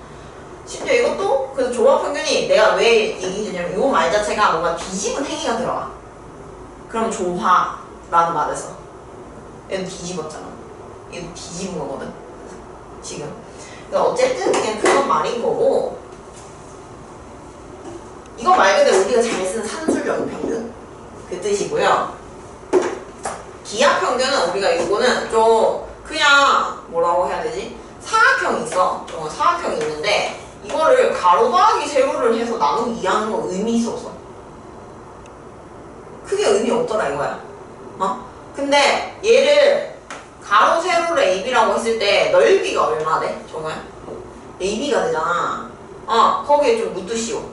심지어 이것도 그래서 조합평균이 내가 왜 얘기해주냐면 이 말 자체가 뭔가 뒤집은 행위가 들어가. 그럼 조화라는 말에서 얘도 뒤집었잖아. 얘도 뒤집은 거거든 지금. 그러니까 어쨌든 그냥 그런 말인 거고, 이거 말 그대로 우리가 잘 쓰는 산술적인 평균 그 뜻이고요. 기하평균은 우리가 이거는 좀 그냥 뭐라고 해야 되지? 사각형이 있어. 사각형이 있는데 이거를 가로 더하기 세로를 해서 나누기 이하는 건 의미 있어서 크게 의미 없더라 이거야. 근데 얘를 가로 세로를 AB라고 했을 때 넓이가 얼마 돼? 정말? AB가 되잖아. 거기에 좀 묻으시오.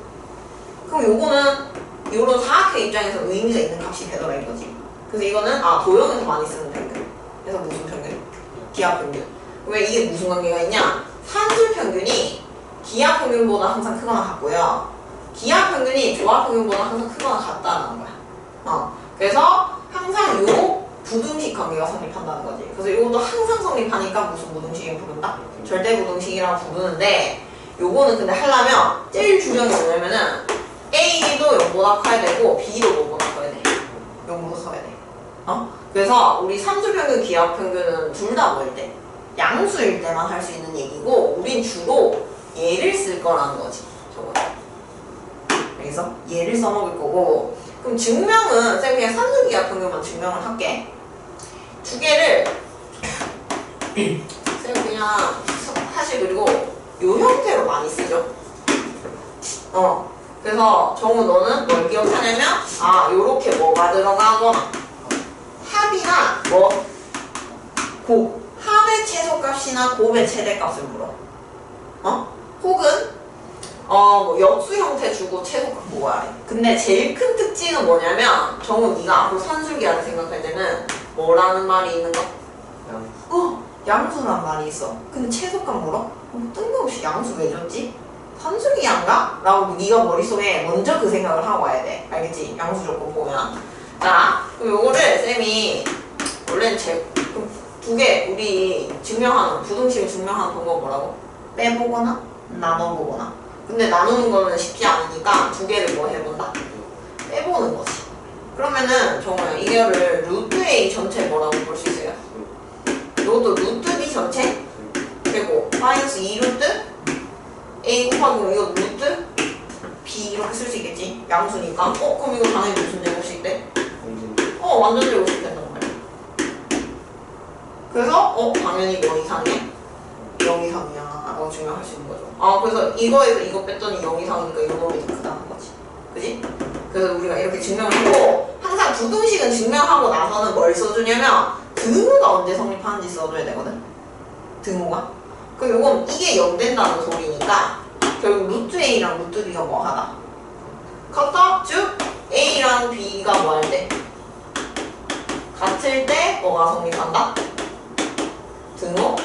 그럼 요거는 요런 사각형 입장에서 의미가 있는 값이 되더라 이거지. 그래서 이거는 도형에서 많이 쓰는 평균. 그래서 무슨 평균? 기하평균. 왜 이게 무슨 관계가 있냐? 산술평균이 기하평균보다 항상 크거나 같고요. 기하평균이 조합평균보다 항상 크거나 같다는 거야. 그래서 항상 항상 요 부등식 관계가 성립한다는 거지. 그래서 이것도 항상 성립하니까 무슨 부등식을 부른다? 절대 부등식이라고 부르는데 요거는 근데 하려면 제일 중요한 게 뭐냐면은 A도 0보다 커야 되고 B도 0보다 커야 돼. 0보다 커야 돼. 그래서 우리 삼수평균, 기하평균은 둘 다 뭐일 때? 양수일 때만 할 수 있는 얘기고 우린 주로 얘를 쓸 거라는 거지. 저거. 알겠어? 얘를 써먹을 거고 그럼 증명은 쌤 그냥 삼수, 기하평균만 증명을 할게. 두 개를 쌤 그냥 사실 그리고 요 형태로 많이 쓰죠. 그래서 정우 너는 뭘 기억하냐면 요렇게 뭐가 들어가거나 합이나 뭐 합의 최소값이나 곱의 최대값을 물어. 혹은 뭐 역수 형태 주고 최소값 모아야 해. 근데 제일 큰 특징은 뭐냐면 정우 네가 앞으로 산술기하를 생각할 때는 뭐라는 말이 있는 거? 양수란 말이 있어. 근데 최소값 물어? 뜬금없이 양수 왜 줬지? 산술기한가? 라고 네가 머릿속에 먼저 그 생각을 하고 와야 돼. 알겠지? 양수 조건 보면. 자, 그럼 요거를 쌤이 원래는 두 개 우리 증명하는 부등식을 증명하는 방법 뭐라고? 빼보거나 나눠보거나. 근데 나누는 거는 쉽지 않으니까 두 개를 뭐 해본다? 빼보는 거지. 그러면은 정말 이거를 루트 A 전체 뭐라고 볼 수 있어요? 이것도 루트 B 전체 되고 마이너스 2루트 A 곱하기 이거 루트 B 이렇게 쓸 수 있겠지? 양수니까. 그럼 이거 당연히 무슨 제곱식 돼? 완전 제곱식 된단 말이야. 그래서 당연히 뭐 이상해? 0 이상이야 라고 증명할 수 있는 거죠. 그래서 이거에서 이거 뺐더니 0 이상이니까 이거 놈이 더 크다는 거지. 그지? 그래서 우리가 이렇게 증명을 하고 항상 부등식은 증명하고 나서는 뭘 써주냐면 등호가 언제 성립하는지 써줘야 되거든. 등호가. 그럼 요건 이게 0 된다는 소리니까 결국 루트 A랑 루트 B가 뭐 하다? 같다? 즉 A랑 B가 뭐 할 때? 같을 때 뭐가 성립한다? 등호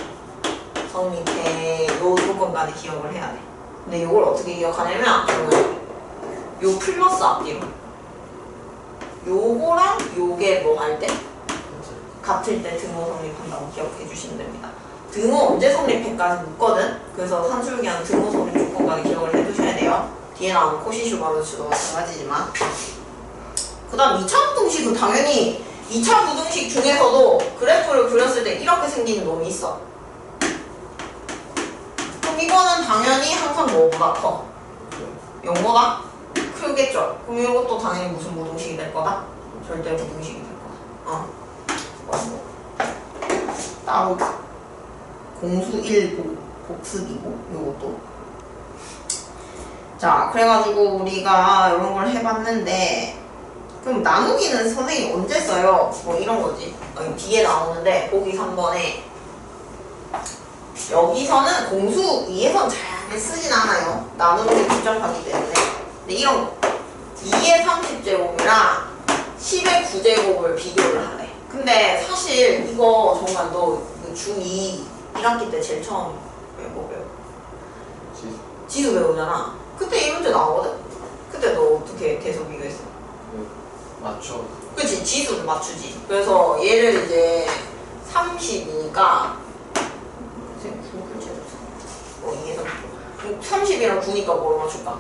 성립해. 요 조건까지 기억을 해야 돼. 근데 요걸 어떻게 기억하냐면 요 플러스 앞뒤로 요거랑 요게 뭐 할 때? 같을 때 등호 성립한다고 기억해 주시면 됩니다. 등호 언제 성립해까지 묻거든? 그래서 산술기하는 등호 성립 조건까지 기억을 해두셔야 돼요. 뒤에 나오는 코시슈 바르츠도 마찬가지지만. 그 다음 2차 부등식은 당연히 2차 부등식 중에서도 그래프를 그렸을 때 이렇게 생기는 놈이 있어. 그럼 이거는 당연히 항상 뭐보다 커? 0보다 크겠죠? 그럼 이것도 당연히 무슨 부등식이 될 거다? 절대 부등식이 될 거다. 따로 공수 1 복습이고 요것도. 자, 그래가지고 우리가 이런 걸 해봤는데 그럼 나누기는 선생님이 언제 써요? 뭐 이런 거지. 뒤에 나오는데 보기 3번에 여기서는 공수 2에선 잘 쓰진 않아요. 나누는 게 복잡하기 때문에. 근데 이런 거 2의 30제곱이랑 10의 9제곱을 비교를 하래. 근데 사실 이거 정말 너 중2 1학기 때 제일 처음 뭐 배워? 지수 배우잖아. 그때 이 문제 나오거든? 그때 너 어떻게 계속 비교했어? 맞죠. 그치? 지수를 맞추지. 그래서 얘를 이제 30이니까 30이랑 9니까 뭘 맞출까?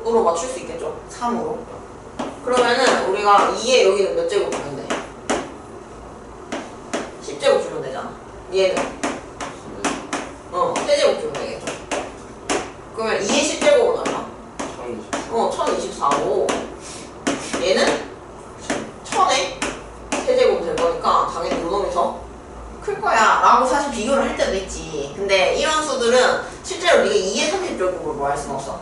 3으로 맞출 수 있겠죠? 3으로. 그러면은 우리가 2에 여기는 몇 제곱 주면 돼? 10제곱 주면 되잖아. 얘는 세제곱 주면 되겠죠. 그러면 2의 10제곱은 얼마? 1024고 얘는 1000에 세제곱 될 거니까 당연히 요놈이 더 클 거야 라고 사실 비교를 할 때도 있지. 근데 이런 수들은 실제로 네가 2의 30제곱을 뭐 할 수는 없어.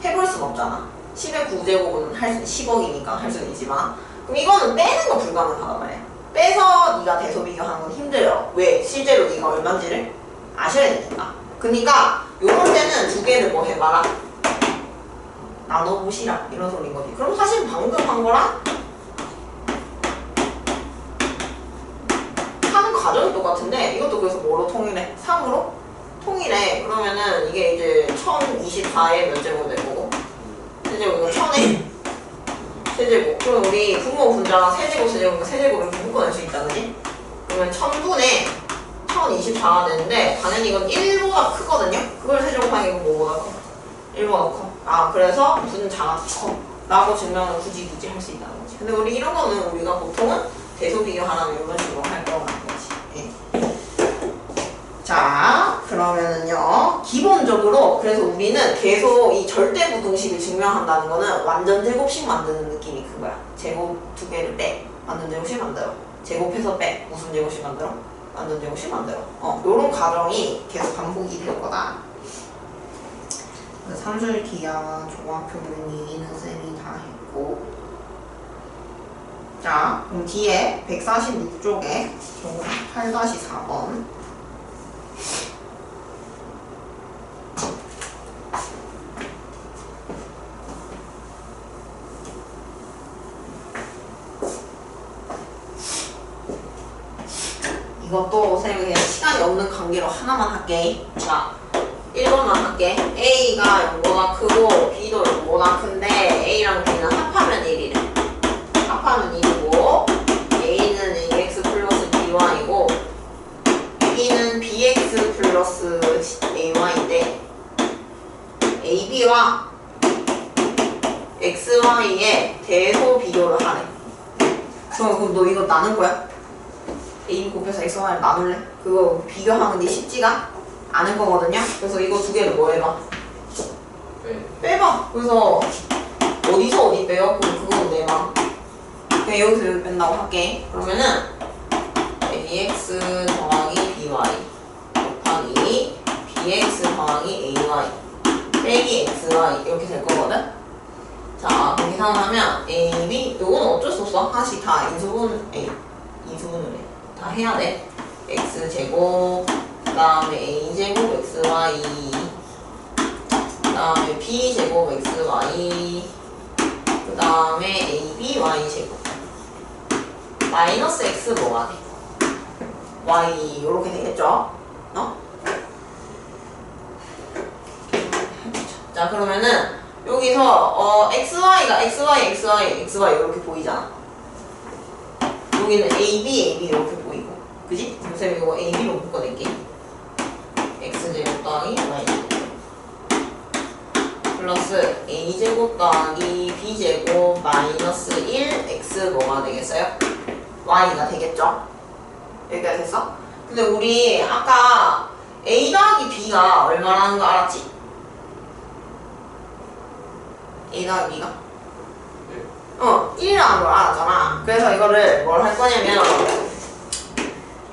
해볼 수는 없잖아. 10의 9제곱은 할 수 10억이니까 할 수는 있지만 그럼 이거는 빼는 거 불가능하단 말이야. 빼서 네가 대소 비교하는 건 힘들어. 왜? 실제로 네가 얼마인지를 아셔야 되니까. 그러니까 요럴 때는 두 개를 뭐 해봐라. 나눠보시라 이런 소리인 거지. 그럼 사실 방금 한 거랑 하는 과정이 똑같은데 이것도 그래서 뭐로 통일해? 3으로 통일해. 그러면은 이게 이제 1024의 몇 제곱 될 거고 세제곱 이거 1000에 세제곱. 그럼 우리 분모 분자랑 세제곱 세제곱 세제곱을 묶어낼 수 있다 그지? 그러면 1000분의 1024가 되는데 당연히 이건 1보다 크거든요? 그걸 세제곱하는 게 뭐보다 커? 1보다 커. 아 그래서 분자가 커 라고 증명을 굳이 할 수 있다는 거지. 근데 우리 이런 거는 우리가 보통은 대소 비교하라는 이런 식으로 할 거라는 거지. 예. 자 그러면은요 기본적으로 그래서 우리는 계속 이 절대 부등식을 증명한다는 거는 완전 제곱식 만드는 느낌이 큰 거야. 제곱 두 개를 빼 완전 제곱식 만들어. 제곱해서 빼 무슨 제곱식 만들어? 완전 제곱식 만들어. 요런 과정이 계속 반복이 될 거다. 산술 기하 종합표문이 이는 쌤이 다 했고 자 그럼 뒤에 146쪽에 8-4번 이것도 쌤이 그냥 시간이 없는 관계로 하나만 할게. 자 1번만 할게. A가 0보다 크고 B도 0보다 큰데 A랑 B는 합하면 1이래. 합하면 1이고 A는 AX 플러스 BY이고 B는 BX 플러스 AY인데 AB와 XY의 대소 비교를 하래. 그럼 너 이거 나눌 거야? AB 곱해서 XY를 나눌래? 그거 비교하는 게 쉽지가 않을 거거든요? 그래서 이거 두 개를 뭐 해봐? 빼봐! 그래서 어디서 어디 빼요? 그럼 그건 내봐. 그냥 여기서 여기 뺀다고 할게. 그러면은 AX 더하기 BY 곱하기 BX 더하기 AY 빼기 XY 이렇게 될 거거든? 자, 그럼 계산을 하면 AB 요거는 어쩔 수 없어. 하나씩 다 인수분을 해. 다 해야 돼. X제곱 그 다음에 A제곱 XY 그 다음에 B제곱 XY 그 다음에 AB Y제곱 마이너스 X 뭐가 돼? Y 요렇게 되겠죠? 자 그러면은 여기서 XY가 XY 이렇게 보이잖아. 여기는 AB 이렇게 보이고 그지? 선생님 이거 AB로 묶어낼게. X제곱 더하기 Y제곱 플러스 A제곱 더하기 B제곱 마이너스 1X 뭐가 되겠어요? Y가 되겠죠? 여기까지 됐어? 근데 우리 아까 A 더하기 B가 얼마라는 거 알았지? A 더하기 B가? 1이라는 걸 알았잖아. 그래서 이거를 뭘 할 거냐면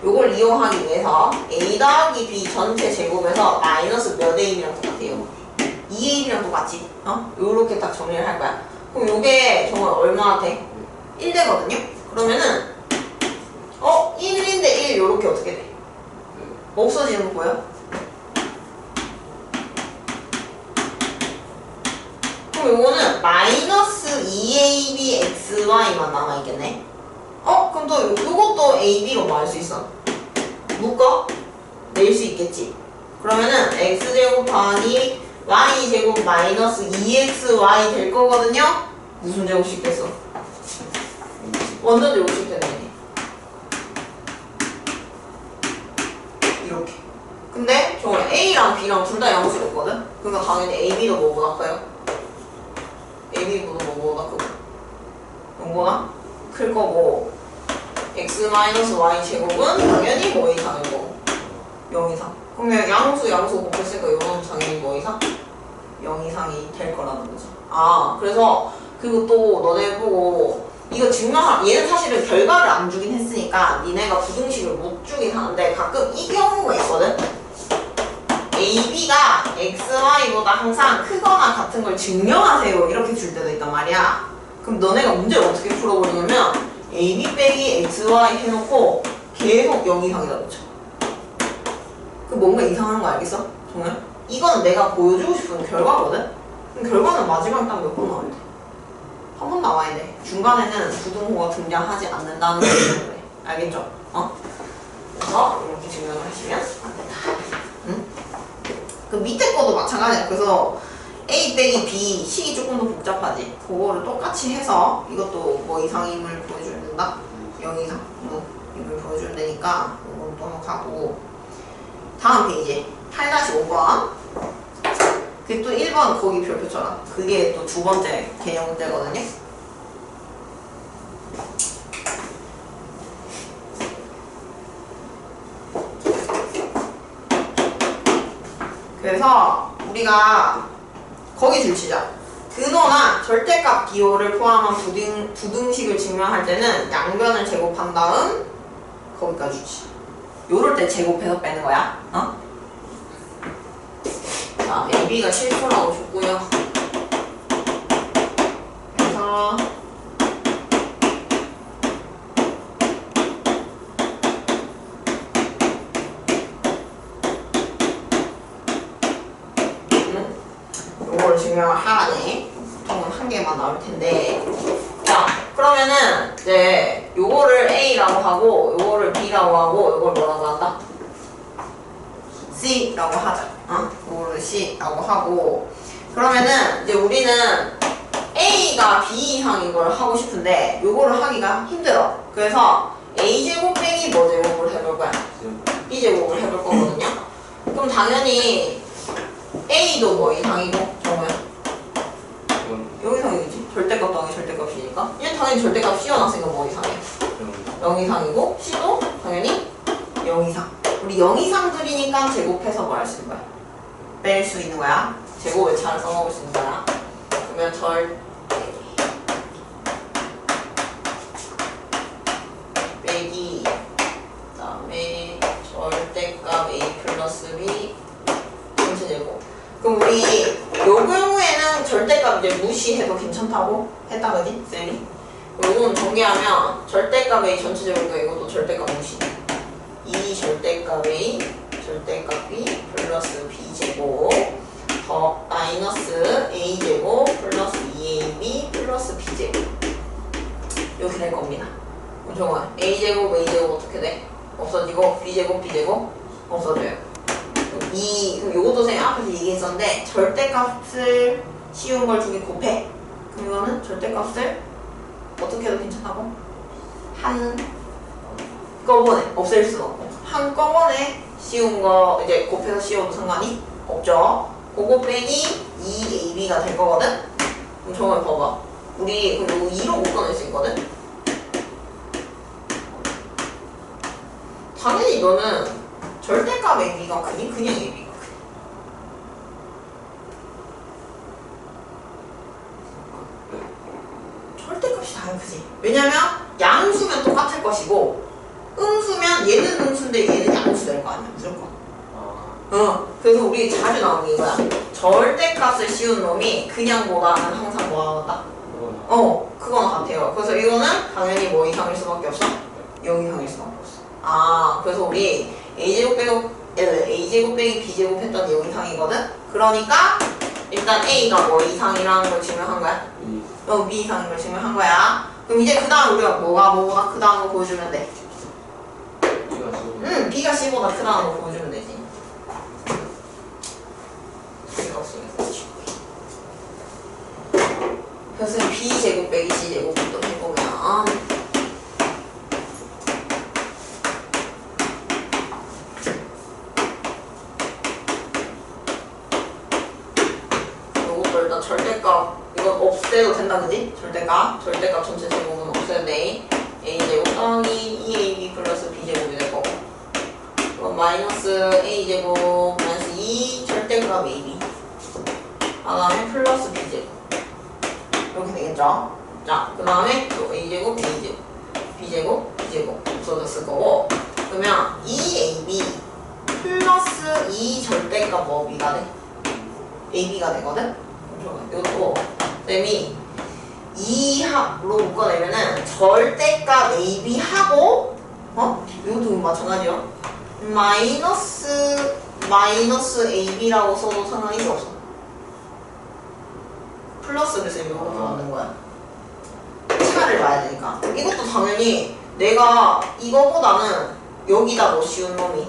요걸 이용하기 위해서 A 더하기 B 전체 제곱에서 마이너스 몇 AB랑 똑같아요? 2AB랑 똑같지? 요렇게 딱 정리를 할 거야. 그럼 요게 정말 얼마나 돼? 1 되거든요? 그러면은 1인데 1 요렇게 어떻게 돼? 없어지는 거 보여? 그럼 요거는 마이너스 2AB XY만 남아있겠네? 그럼 또 요것도 AB로 뭐 할 수 있어? 묶어? 낼 수 있겠지? 그러면은 X제곱 더하기 Y제곱 마이너스 2XY 될 거거든요? 무슨 제곱식 됐어? 완전 제곱식 됐네. 이렇게. 근데 정말 A랑 B랑 둘 다 양수였거든? 그러니까 당연히 AB도 뭐보다 커요? AB보다 뭐보다 크고 0보다 클 거고 X-Y 제곱은 당연히 뭐 이상일 거고 0 이상. 그러면 양수 곱했으니까 이건 당연히 뭐 이상? 0 이상이 될 거라는 거지. 그래서 그리고 또 너네 보고 이거 얘는 사실은 결과를 안 주긴 했으니까 니네가 부등식을 못 주긴 하는데 가끔 이 경우가 있거든? AB가 XY보다 항상 크거나 같은 걸 증명하세요 이렇게 줄 때도 있단 말이야. 그럼 너네가 문제를 어떻게 풀어버리냐면 AB 빼기 XY 해놓고 계속 0 이상이다 놓쳐. 그 뭔가 이상한 거 알겠어? 정말? 이거는 내가 보여주고 싶은 결과거든? 그럼 결과는 마지막에 딱 몇 번 나와야 돼? 한 번 나와야 돼. 중간에는 부등호가 등장하지 않는다는 걸 그래. 알겠죠? 그래서 이렇게 증명을 하시면 안 된다. 응? 그 밑에 것도 마찬가지야. 그래서 A 빼기 B 식이 조금 더 복잡하지. 그거를 똑같이 해서 이것도 뭐 이상임을 보여주면 된다. 0 이상 임을 보여주면 되니까 이건 또하고 다음 페이지 8-5번. 그게 또 1번 거기 별표처럼 그게 또 두 번째 개념 문제거든요. 그래서 우리가 거기 줄치자. 근호나 절대값 기호를 포함한 부등식을 증명할 때는 양변을 제곱한 다음 거기까지 줄치. 요럴 때 제곱해서 빼는 거야. 어? 자, AB가 실수라고 줬고요. 그래서 요거를 증명을 하라네. 보통은 한 개만 나올 텐데. 자, 그러면은 이제 요거를 A라고 하고 요거를 B라고 하고 요걸 뭐라고 한다? C라고 하자. 요거를 C라고 하고 그러면은 이제 우리는 A가 B 이상인 걸 하고 싶은데 요거를 하기가 힘들어. 그래서 A제곱 빼기 뭐 제곱을 해볼 거야? B제곱을 해볼 거거든요. 그럼 당연히 A도 뭐 이상이고 정우야? 여기 이상이지. 절대값 더하기 절대값이니까 얘는 당연히 절대값 씌워놨으니까 뭐 이상해? 0 이상이고 C도 당연히 0 이상. 우리 0 이상들이니까 제곱해서 뭐 할 수 있는 거야? 뺄 수 있는 거야. 제곱을 잘 써먹을 수 있는 거야. 그러면 빼기 그 다음에 절대값 A 플러스 B 전체 제곱. 그럼 우리 요 경우에는 절대값 이제 무시해도 괜찮다고 했다 그지? 쌤이? 요거는 전개하면 절대값 A 전체 제곱이니까 이것도 절대값 무시. 이 절대값 A 절대값 B 플러스 B 제곱 더 마이너스 A 제곱 플러스 2AB 플러스 B 제곱 이렇게 될 겁니다. 정말 A 제곱 A 제곱 어떻게 돼? 없어지고 B 제곱 B 제곱 없어져요. 그럼 요것도 선생님 앞에서 얘기했었는데 절대값을 씌운 걸 두 개 곱해. 그럼 이거는 절대값을 어떻게 해도 괜찮다고? 한꺼번에 없앨 수는 없고 한꺼번에 씌운 거 이제 곱해서 씌워도 상관이 없죠. 그거 빼기 2AB가 될 거거든? 그럼 저걸 봐봐. 우리 그럼 이거 2로 묶어낼 수 있거든? 당연히 이거는 절대값 AB가 크니? 그냥 AB가 크니? 절대값이 당연히 크지. 왜냐면 양수면 똑같을 것이고 음수면 얘는 음수인데 얘는 양수 될 거 아니야 무조건. 그래서 우리 자주 나오는 게 이거야. 절대값을 씌운 놈이 그냥보다는 항상 뭐하다? 그건 같아요. 그래서 이거는 당연히 뭐 이상일 수밖에 없어? 0 이상일 수밖에 없어. 그래서 우리 A제곱 빼기 B제곱 했더니 0 이상이거든? 그러니까 일단 A가 뭐 이상이라는 걸 증명한 거야? B 이상인 걸 증명한 거야. 그럼 이제 그 다음 우리가 뭐가 그 다음 거 보여주면 돼? B가 C보다 크다는 거 보여주면 되지. 그래서 B제곱 빼기 C제곱부터 해보면 요것도 일단 절대값 이건 없애도 된다 그지? 절대값 전체 제곱은 없애도 돼. A제곱 더하기 2AB 플러스 B제곱이 될 거고 그럼 마이너스 A제곱 마이너스 2 절대값 AB 그 다음에 플러스 B제곱 이렇게 되겠죠? 자, 그 다음에 또 A제곱, A제곱, B제곱, B제곱 없어졌을 거고 그러면 2AB 플러스 2 절대값 뭐 B가 돼? AB가 되거든? 이것도 쌤이 2합로 묶어내면은 절대값 AB하고 이것도 마찬가지요. 마이너스 AB라고 써도 상관이 없어. 플러스를 쌤이 이렇게 만든 거야. 차를 봐야 되니까. 이것도 당연히 내가 이거보다는 여기다 뭐 씌운 놈이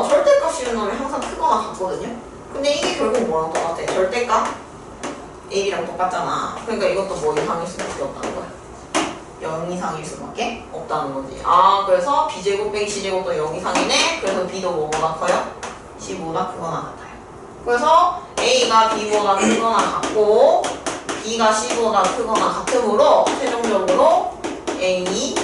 절대값 씌우는 놈이 항상 크거나 같거든요. 근데 이게 결국 뭐랑 똑같아? 절대값 A랑 똑같잖아. 그러니까 이것도 뭐 이상일 수밖에 없다는 거야. 0 이상일 수밖에 없다는 거지. 아, 그래서 B제곱 빼기 C제곱도 0 이상이네. 그래서 B도 뭐보다 커요? C보다 크거나 같아요. 그래서 A가 B보다 크거나 같고 B가 C보다 크거나 같으므로 최종적으로 A, B,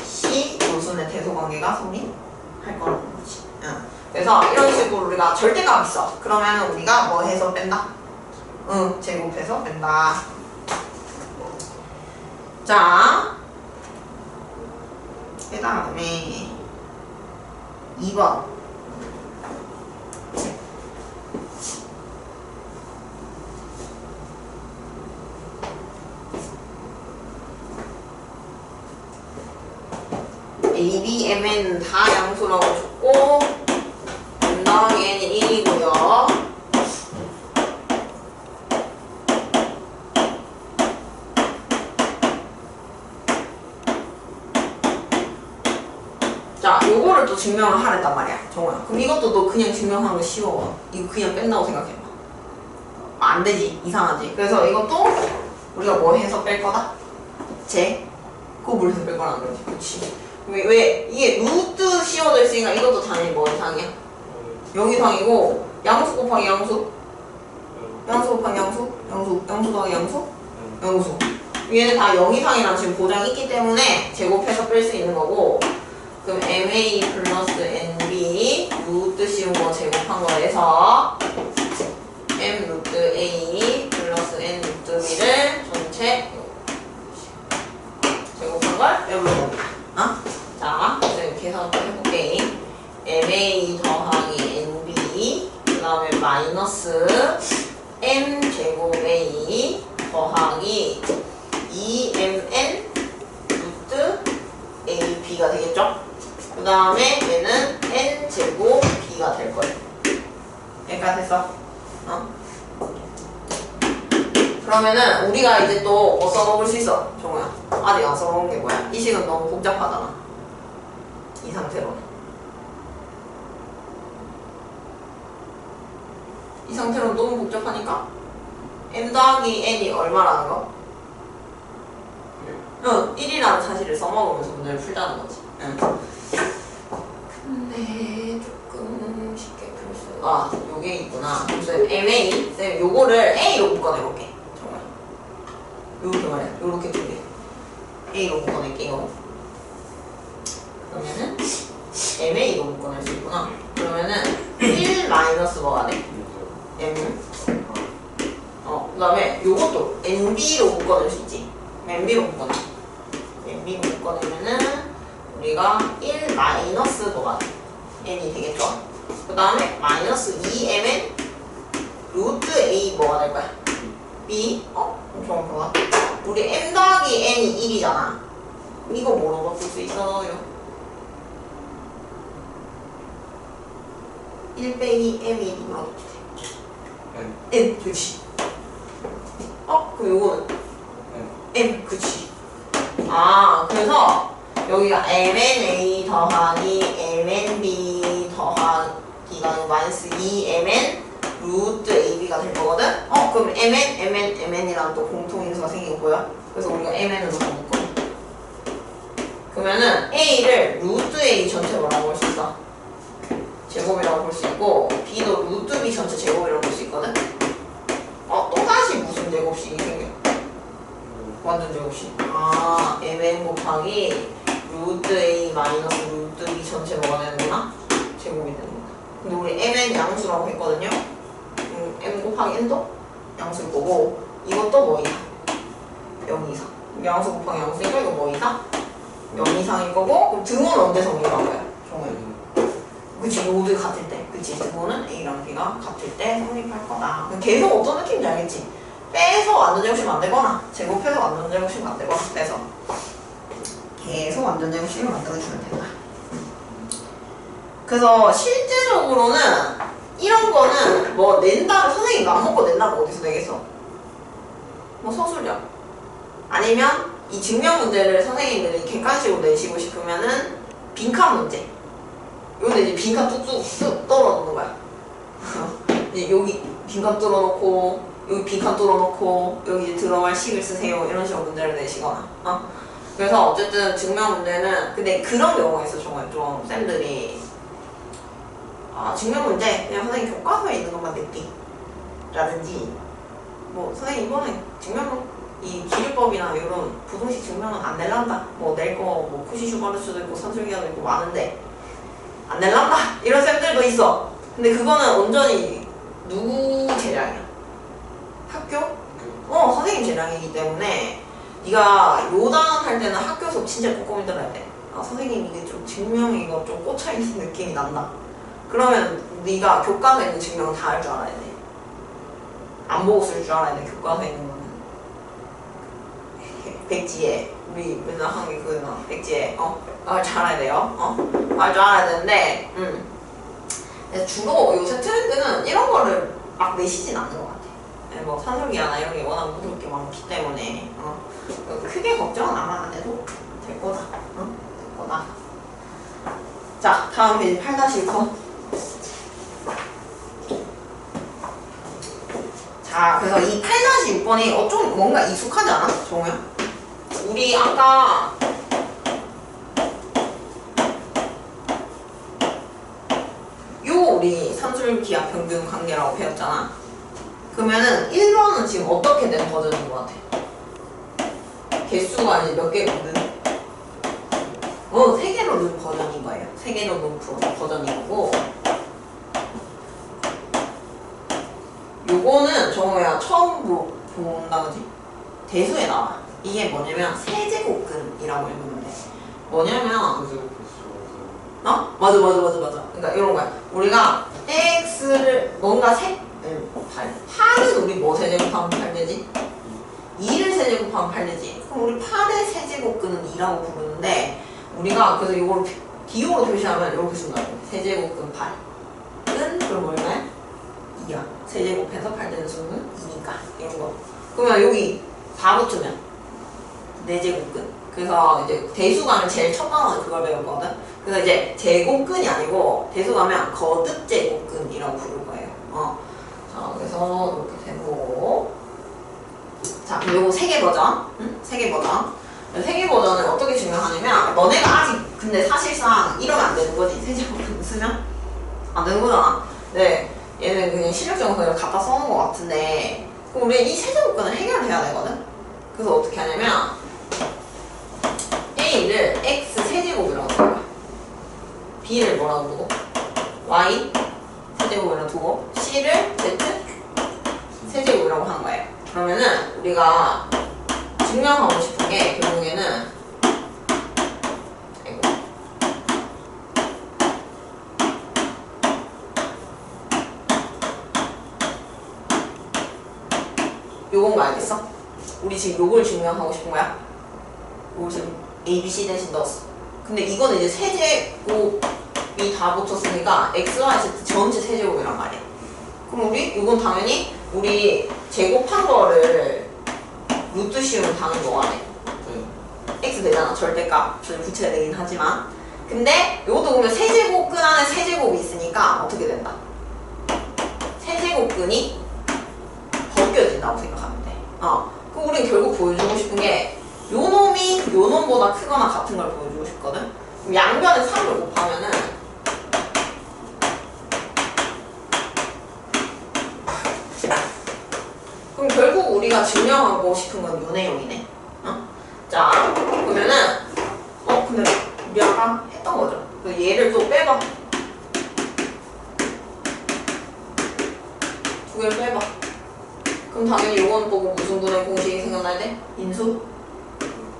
C 요순의 대소관계가 성립할 거라는 거지. 응. 그래서 이런 식으로 우리가 절대값 있어. 그러면 우리가 뭐 해서 뺀다? 응, 제곱해서 뺀다. 자, 그 다음에 2번. A, B, M은 다 양수라고 줬고 N 더하기 N이 1이고요. 자, 요거를 또 증명을 하랬단 말이야, 정우야. 그럼 이것도 너 그냥 증명하는 거 쉬워. 이거 그냥 뺀다고 생각해봐. 안 되지, 이상하지. 그래서 이것도 우리가 뭐 해서 뺄 거다? 제곱을 해서 뺄 거라는 거지. 그렇지. 왜? 이게 루트 씌워져 있으니까 이것도 당연히 뭐 이상이야? 0 이상이고 양수 곱하기 양수? 양수 곱하기 양수? 양수 더하기 양수? 양수. 얘는 다 0 이상이랑 지금 보장이 있기 때문에 제곱해서 뺄 수 있는 거고, 그럼 MA 플러스 NB 루트 씌운 거 제곱한 거에서 M 루트 A 플러스 N 루트 B를 전체 제곱한 걸 빼보는 겁니다. 자, 이제 계산 또 해볼게. MA 더하기 NB 그 다음에 마이너스 M 제곱 A 더하기 2MN 루트 AB가 되겠죠? 그 다음에 얘는 N 제곱 B가 될 거예요. 여기까지 됐어? 그러면은 우리가 이제 또 뭐 써먹을 수 있어? 정우야, 아직 안 써먹은 게 뭐야? 이 식은 너무 복잡하잖아. 이 상태로는. 이 상태로는 너무 복잡하니까 M 더하기 N이 얼마라는 거? 응, 1이라는 사실을 써먹으면서 문제를 풀자는 거지. 응. 근데 조금 쉽게 풀 수가 요게 있구나. 그래서 MA, 쌤 요거를 A로 묶어내볼게. 정말 요렇게 말이야. 요렇게 두 개 A로 묶어낼게요. 그러면은 MA로 묶어낼 수 있구나. 그러면은 1 마이너스 뭐가 돼? M. 그 다음에 요것도 NB로 묶어낼 수 있지. NB로 묶어내. NB로 묶어내면은 우리가 1 마이너스 뭐가 돼? N이 되겠죠? 그 다음에 마이너스 2M은 루트 A 뭐가 될 거야? B? 엄청 좋아. 우리 M 더하기 N이 1이잖아. 이거 뭐로 바꿀 수 있어요? 1 빼기 M이 누구라고 돼? N, 그치. 그럼 요거는? M, 그치. 그래서 여기가 MNA 더하기 MNB 더하기가 마이너스 2MN 루트 AB가 될 거거든? 그럼 MN이랑 또 공통인수가 생긴 거야. 그래서 우리가 MN으로 바꿀 거야. 그러면은 A를 루트 A 전체 뭐라고 볼 수 있어? 제곱이라고 볼 수 있고, B도 루트 B 전체 제곱이라고 볼 수 있거든? 또다시 무슨 제곱식이 생겨? 완전 제곱식. MN 곱하기 루트 A 마이너스 루트 B 전체 뭐가 되는구나? 제곱이 되는 거다. 근데 우리 MN 양수라고 했거든요? M 곱하기 N도 양수일 거고, 이것도 뭐 이상? 0 이상. 양수 곱하기 양수니까 이거 뭐 이상? 0 이상일 거고, 그럼 등호는 언제 성립한 정우야? 그치, 모두 같을 때. 그치, 등호는 A랑 B가 같을 때 성립할 거다. 계속 어떤 느낌인지 알겠지? 빼서 완전 제곱식이면 안 되거나, 제곱해서 완전 제곱식이면 안 되거나, 빼서 계속 완전 제곱식을 만들어주면 된다. 그래서 실제적으로는 이런 거는 뭐 낸다고 선생님이 맘 먹고 낸다고 어디서 내겠어? 뭐 서술형. 아니면 이 증명 문제를 선생님들이 객관식으로 내시고 싶으면은 빈칸 문제. 요런데 이제 빈칸 뚝뚝 떨어놓는 거야. 이제 여기 빈칸 뚫어놓고 여기 빈칸 뚫어놓고 여기 이제 들어갈 식을 쓰세요. 이런 식으로 문제를 내시거나. 그래서 어쨌든 증명 문제는 근데 그런 경우가 있어. 정말 좀 쌤들이 증명 문제 그냥 선생님 교과서에 있는 것만 냈디 라든지 뭐 선생님 이번에 증명 이 기류법이나 이런 부등식 증명은 안 낼란다. 뭐 낼 거 뭐 쿠시 슈바르츠도 있고 산술기하도 있고 많은데 안 낼란다 이런 쌤들도 있어. 근데 그거는 온전히 누구 재량이야? 학교? 선생님 재량이기 때문에 네가 요단 할 때는 학교 수업 진짜 꼼꼼히 들어야 돼. 선생님 이게 좀 증명이 이거 좀 꽂혀있는 느낌이 난다. 그러면 네가 교과서에 있는 증명은 다 할 줄 알아야 돼. 안 보고 쓸 줄 알아야 돼. 교과서에 있는 거는 백지에 우리 맨날 하는 게 그거잖아. 백지에 잘 알아야 돼요. 알 줄 알아야 되는데 그래서 주로 요새 트렌드는 이런 거를 막 내시진 않는 것 같아. 뭐 산술기나 이런 게 워낙 묻을 게 많기 때문에 크게 걱정은 아마 안 해도 될 거다. 될 거다. 자, 다음 페이지 8-6번. 자, 그래서 이 8-6번이 좀 뭔가 익숙하지 않아? 정우야? 우리 아까 우리 산술기하 평균 관계라고 배웠잖아. 그러면은 1번은 지금 어떻게 된 버전인 것 같아? 개수가 이제 몇 개거든? 3개로 넣은 버전인 거예요. 3개로 넣은 버전인 거고 요거는 정우야 처음 본다 그지? 대수에 나와. 이게 뭐냐면 세제곱근이라고 읽으면 돼. 뭐냐면 맞아. 그러니까 이런 거야. 우리가 x를 뭔가 팔은 우리 뭐 세제곱하면 8되지? 2를 세제곱하면 8되지? 그럼 우리 8의 세제곱근은 2라고 부르는데 우리가 그래서 이걸 기호로 표시하면 이렇게 쓴다고. 세제곱근 8은 그럼 얼마야? 2야. 세제곱해서 8 되는 수는 2니까 이런 거. 그러면 여기 4 붙으면 4제곱근. 그래서 이제 대수가면 제일 첫 단어는 그걸 배웠거든. 그래서 이제 제곱근이 아니고 대수가면 거듭제곱근이라고 부를 거예요. 자, 그래서 이렇게 되고. 자, 그럼 요거 3개 버전. 3개 버전. 3개 버전을 어떻게 증명하냐면 너네가 아직 근데 사실상 이러면 안 되는 거지. 세제곱근 쓰면 안 되는 거잖아. 네. 얘는 그냥 실력적으로 그냥 갖다 써놓은 것 같은데 그럼 우리 이 세제곱근을 해결을 해야 되거든. 그래서 어떻게 하냐면 A를 X 세제곱이라고 써요. B를 뭐라고 두고 Y 세제곱이라고 두고 C를 Z 세제곱이라고 하는 거예요. 그러면은 우리가 증명하고 싶은 게 결국에는 요건 거 알겠어? 우리 지금 요걸 증명하고 싶은 거야? 요걸 지금 A, B, C 대신 넣었어. 근데 이거는 이제 세제곱이 다 붙었으니까 X, Y, Z 전체 세제곱이란 말이야. 그럼 우리 요건 당연히 우리 제곱한 거를 루트 씌우면 당연히 뭐가 돼? X 되잖아. 절대값. 저는 붙여야 되긴 하지만. 근데 요것도 보면 세제곱근 안에 세제곱이 있으니까 어떻게 된다? 세제곱근이 벗겨진다고 생각하면 돼. 그럼 우린 결국 보여주고 싶은 게 요 놈이 요 놈보다 크거나 같은 걸 보여주고 싶거든. 그럼 양변에 3을 곱하면은 그럼 결국 우리가 증명하고 싶은 건 요 내용이네. 자, 그러면은 근데 우리 아까 했던 거죠. 얘를 또 빼봐. 두 개를 빼봐. 그럼 당연히 요건 보고 무슨 분의 공식이 생각나야 돼? 인수?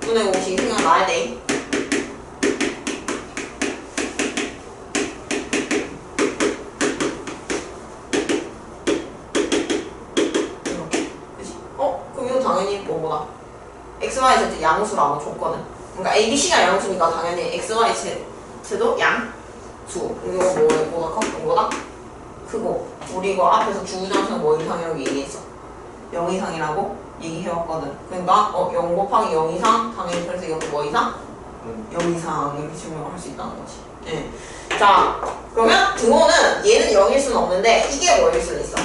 분의 공식이 생각나야 돼. 이렇게. 그치? 그럼 이건 당연히 뭐보다? X, Y, Z 양수라고 줬거든. 그러니까 A, B, C가 양수니까 당연히 X, Y, Z도 양수. 이거 뭐보다 커? 이거보다 크고. 우리 이거 앞에서 주구장창 뭐 이상이라고 얘기했어. 0 이상이라고 얘기해왔거든. 그러니까 0 곱하기 0 이상 당연히 그래서 이것도 뭐 이상? 0 이상 이렇게 증명을 할 수 있다는 거지. 예. 자, 그러면 등호는 얘는 0일 수는 없는데 이게 뭐일 수는 있어?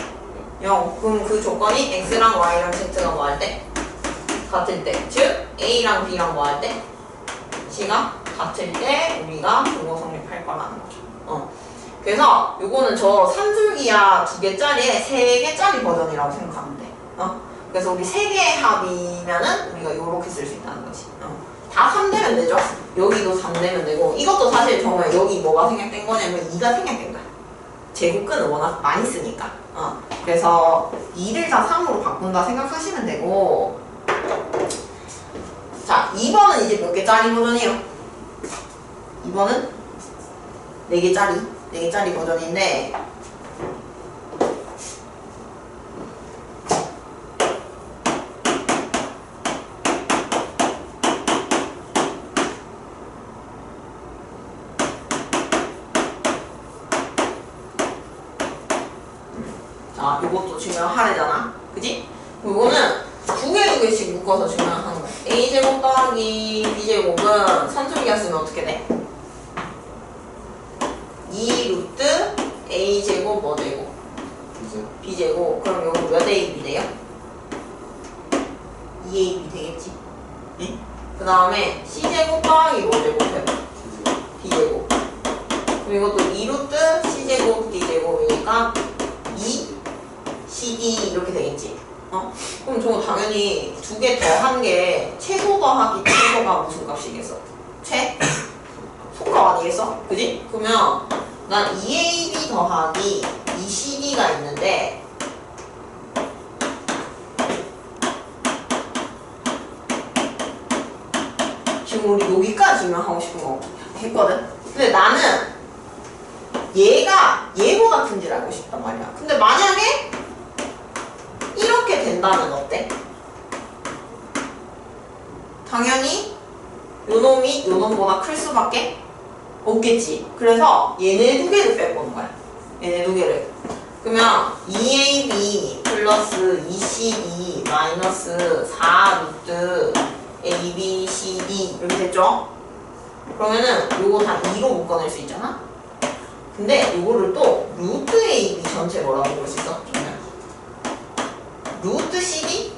0. 그럼 그 조건이 x랑 y랑 z가 뭐 할 때? 같을 때. 즉 a랑 b랑 뭐 할 때? c가 같을 때 우리가 등호 성립할 거라는 거죠. 그래서 요거는 저 산술기야 2개짜리에 3개짜리 버전이라고 생각하면 돼. 그래서 우리 3개의 합이면은 우리가 요렇게 쓸 수 있다는 거지. 다 3되면 되죠. 여기도 3되면 되고 이것도 사실 정말 여기 뭐가 생략된 거냐면 2가 생략된 거야. 제곱근을 워낙 많이 쓰니까. 그래서 2를 다 3으로 바꾼다 생각하시면 되고. 자, 2번은 이제 몇 개짜리 버전이에요? 2번은 4개짜리 버전인데 자, 이것도 증명하래잖아. 그지? 이거는 2개씩 묶어서 증명하는 거야. a제곱 더하기 b제곱은 산술기가 쓰면 어떻게 돼? 2 루트 a제곱 뭐제곱? b제곱. 그럼 여기 몇 ab 돼요? 2ab 되겠지? 응? 그 다음에 c제곱 더하기 뭐제곱 해봐? b제곱. 그럼 이것도 2 루트 c제곱 d제곱이니까 2 cd 이렇게 되겠지? 그럼 저거 당연히 2개 더한 게 최소 더하기 최소가 무슨 값이겠어? 소값 아니겠어? 그지? 그러면 난 2ab 더하기 2cd가 있는데 지금 우리 여기까지 증명하고 싶은 거 했거든? 근데 나는 얘가 얘보다 큰지를 알고 싶단 말이야. 근데 만약에 이렇게 된다면 어때? 당연히 요놈이 요놈보다 클 수밖에 없겠지. 그래서 얘네 2개를 빼보는 거야. 얘네 2개를. 그러면 2ab 플러스 2cd 마이너스 4 루트 ab, cd 이렇게 됐죠? 그러면은 요거 다 2로 묶어낼 수 있잖아? 근데 요거를 또 루트 ab 전체 뭐라고 볼 수 있어? 루트 cd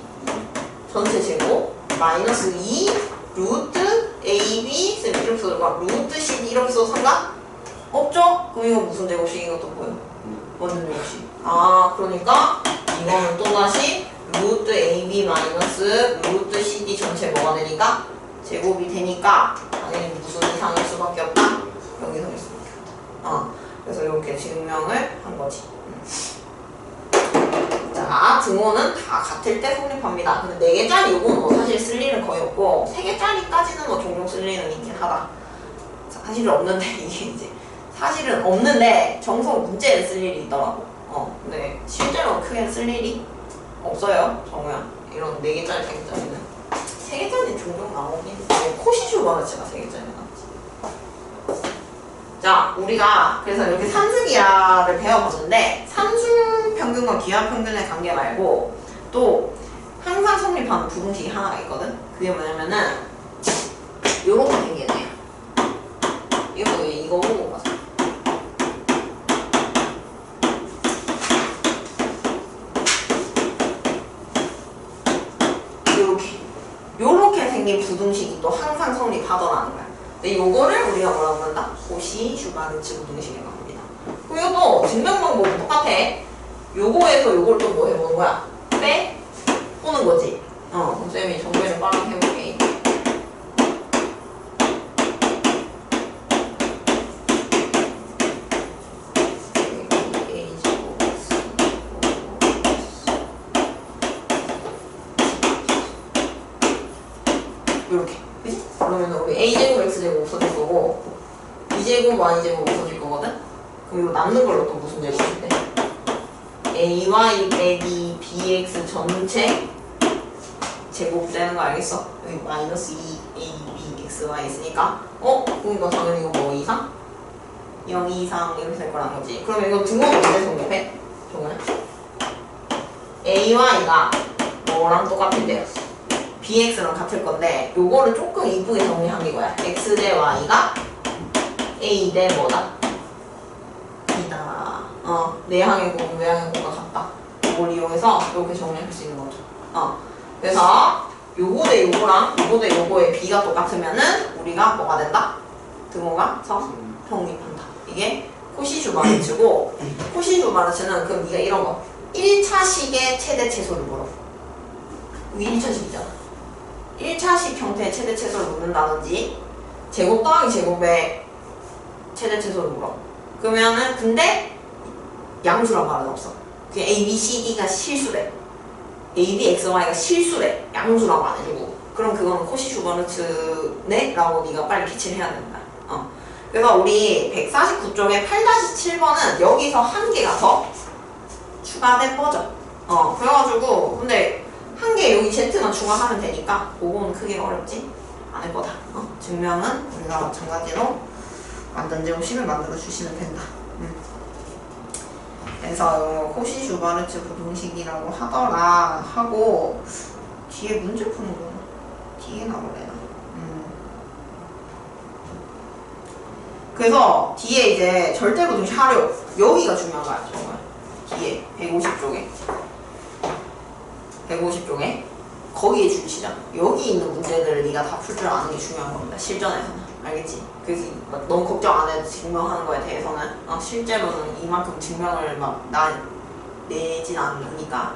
전체 제곱 마이너스 2 루트 ab 이렇게 써도 루트 cd 이렇게 써도 상관? 없죠? 그럼 이거 무슨 제곱식? 이것도 뭐예요? 원전 제곱식. 그러니까 이거는 또다시 루트 ab 마이너스 루트 cd 전체 뭐가 되니까? 제곱이 되니까 당연히 무슨 이상일 수밖에 없다? 여기서일 수밖에 없다. 그래서 이렇게 증명을 한 거지. 자, 등호는 다 같을 때 성립합니다. 근데 4개짜리 요거는 뭐 사실 쓸 일은 거의 없고 3개짜리까지는 뭐 종종 쓸 일은 있긴 하다. 사실은 없는데 이게 이제 사실은 없는데 정성 문제를 쓸 일이 있더라고. 근데 실제로 크게 쓸 일이 없어요. 정우야. 이런 4개짜리, 3개짜리는 3개짜리는 종종 나오긴 해. 코시슈 바나치가 3개짜리 나왔지. 자, 우리가 그래서 이렇게 산술기하를 배워봤는데 산술 평균과 기하 평균의 관계 말고 또 항상 성립하는 부등식이 하나가 있거든. 그게 뭐냐면은 요렇게 생긴 애야. 이거 보고 가자. 요렇게 생긴 부등식이 또 항상 성립하더라는 거야. 근데 요거를 우리가 뭐라고 한다? 코시-슈바르츠 부등식이라고 합니다. 그럼 이것도 증명 방법은 똑같아. 요거에서 요걸 또 뭐 해보는 거야? 빼보는 거지. 그럼 쌤이 정리를 빠르게 해볼게. 요렇게. 그치? 그러면 우리 a제곱 x제곱 없어질 거고 b제곱 y제곱 없어질 거거든? 그럼 이거 남는 걸로 또 무슨 제곱이 돼? ay 빼기 bx 전체 제곱 되는 거 알겠어? 여기 마이너스 2ab xy 있으니까 그러니까 당연히 이거 뭐 이상? 0 이상 이렇게 될 거란 거지. 그러면 이거 등호는 언제 성립해? 정말 ay가 뭐랑 똑같은데요? bx랑 같을 건데 요거를 조금 이쁘게 정리한 게 뭐야? x 대 y가 a 대 뭐다? 내향의 공은 외향의 공과 같다. 이걸 이용해서 이렇게 정리할 수 있는 거죠. 그래서 요거 대 요거랑 요거 대 요거의 비가 똑같으면은 우리가 뭐가 된다? 등호가 성립한다. 이게 코시-슈바르츠고, 코시-슈바르츠는 그럼 네가 이런 거 1차식의 최대 최소를 물어. 이게 1차식이잖아. 1차식 형태의 최대 최소를 묻는다든지 제곱 더하기 제곱의 최대 최소를 물어. 그러면은 근데 양수란 말은 없어. 그냥 A, B, C, D가 실수래. A, B, X, Y가 실수래. 양수라고 안 해주고. 그럼 그거는 코시-슈바르츠네? 라고 네가 빨리 캐치를 해야 된다. 그래서 우리 149쪽의 8-7번은 여기서 한 개가 더 추가된 버전. 그래가지고 근데 한 개 여기 Z만 추가하면 되니까 그거는 크게 어렵지 않을 거다. 증명은 우리가 마찬가지로 완전 제곱식을 만들어 주시면 된다. 그래서 코시-슈바르츠 부등식이라고 하더라 하고 뒤에 문제 푸는 거 뒤에 나오래나. 그래서 뒤에 이제 절대 부등식 하려 여기가 중요한 거야 정말. 뒤에 150쪽에 거기에 줄치자. 여기 있는 문제들을 네가 다 풀 줄 아는 게 중요한 겁니다. 실전에서는. 알겠지? 그래서 너무 걱정 안 해도 증명하는 거에 대해서는 실제로는 이만큼 증명을 막 내진 않으니까.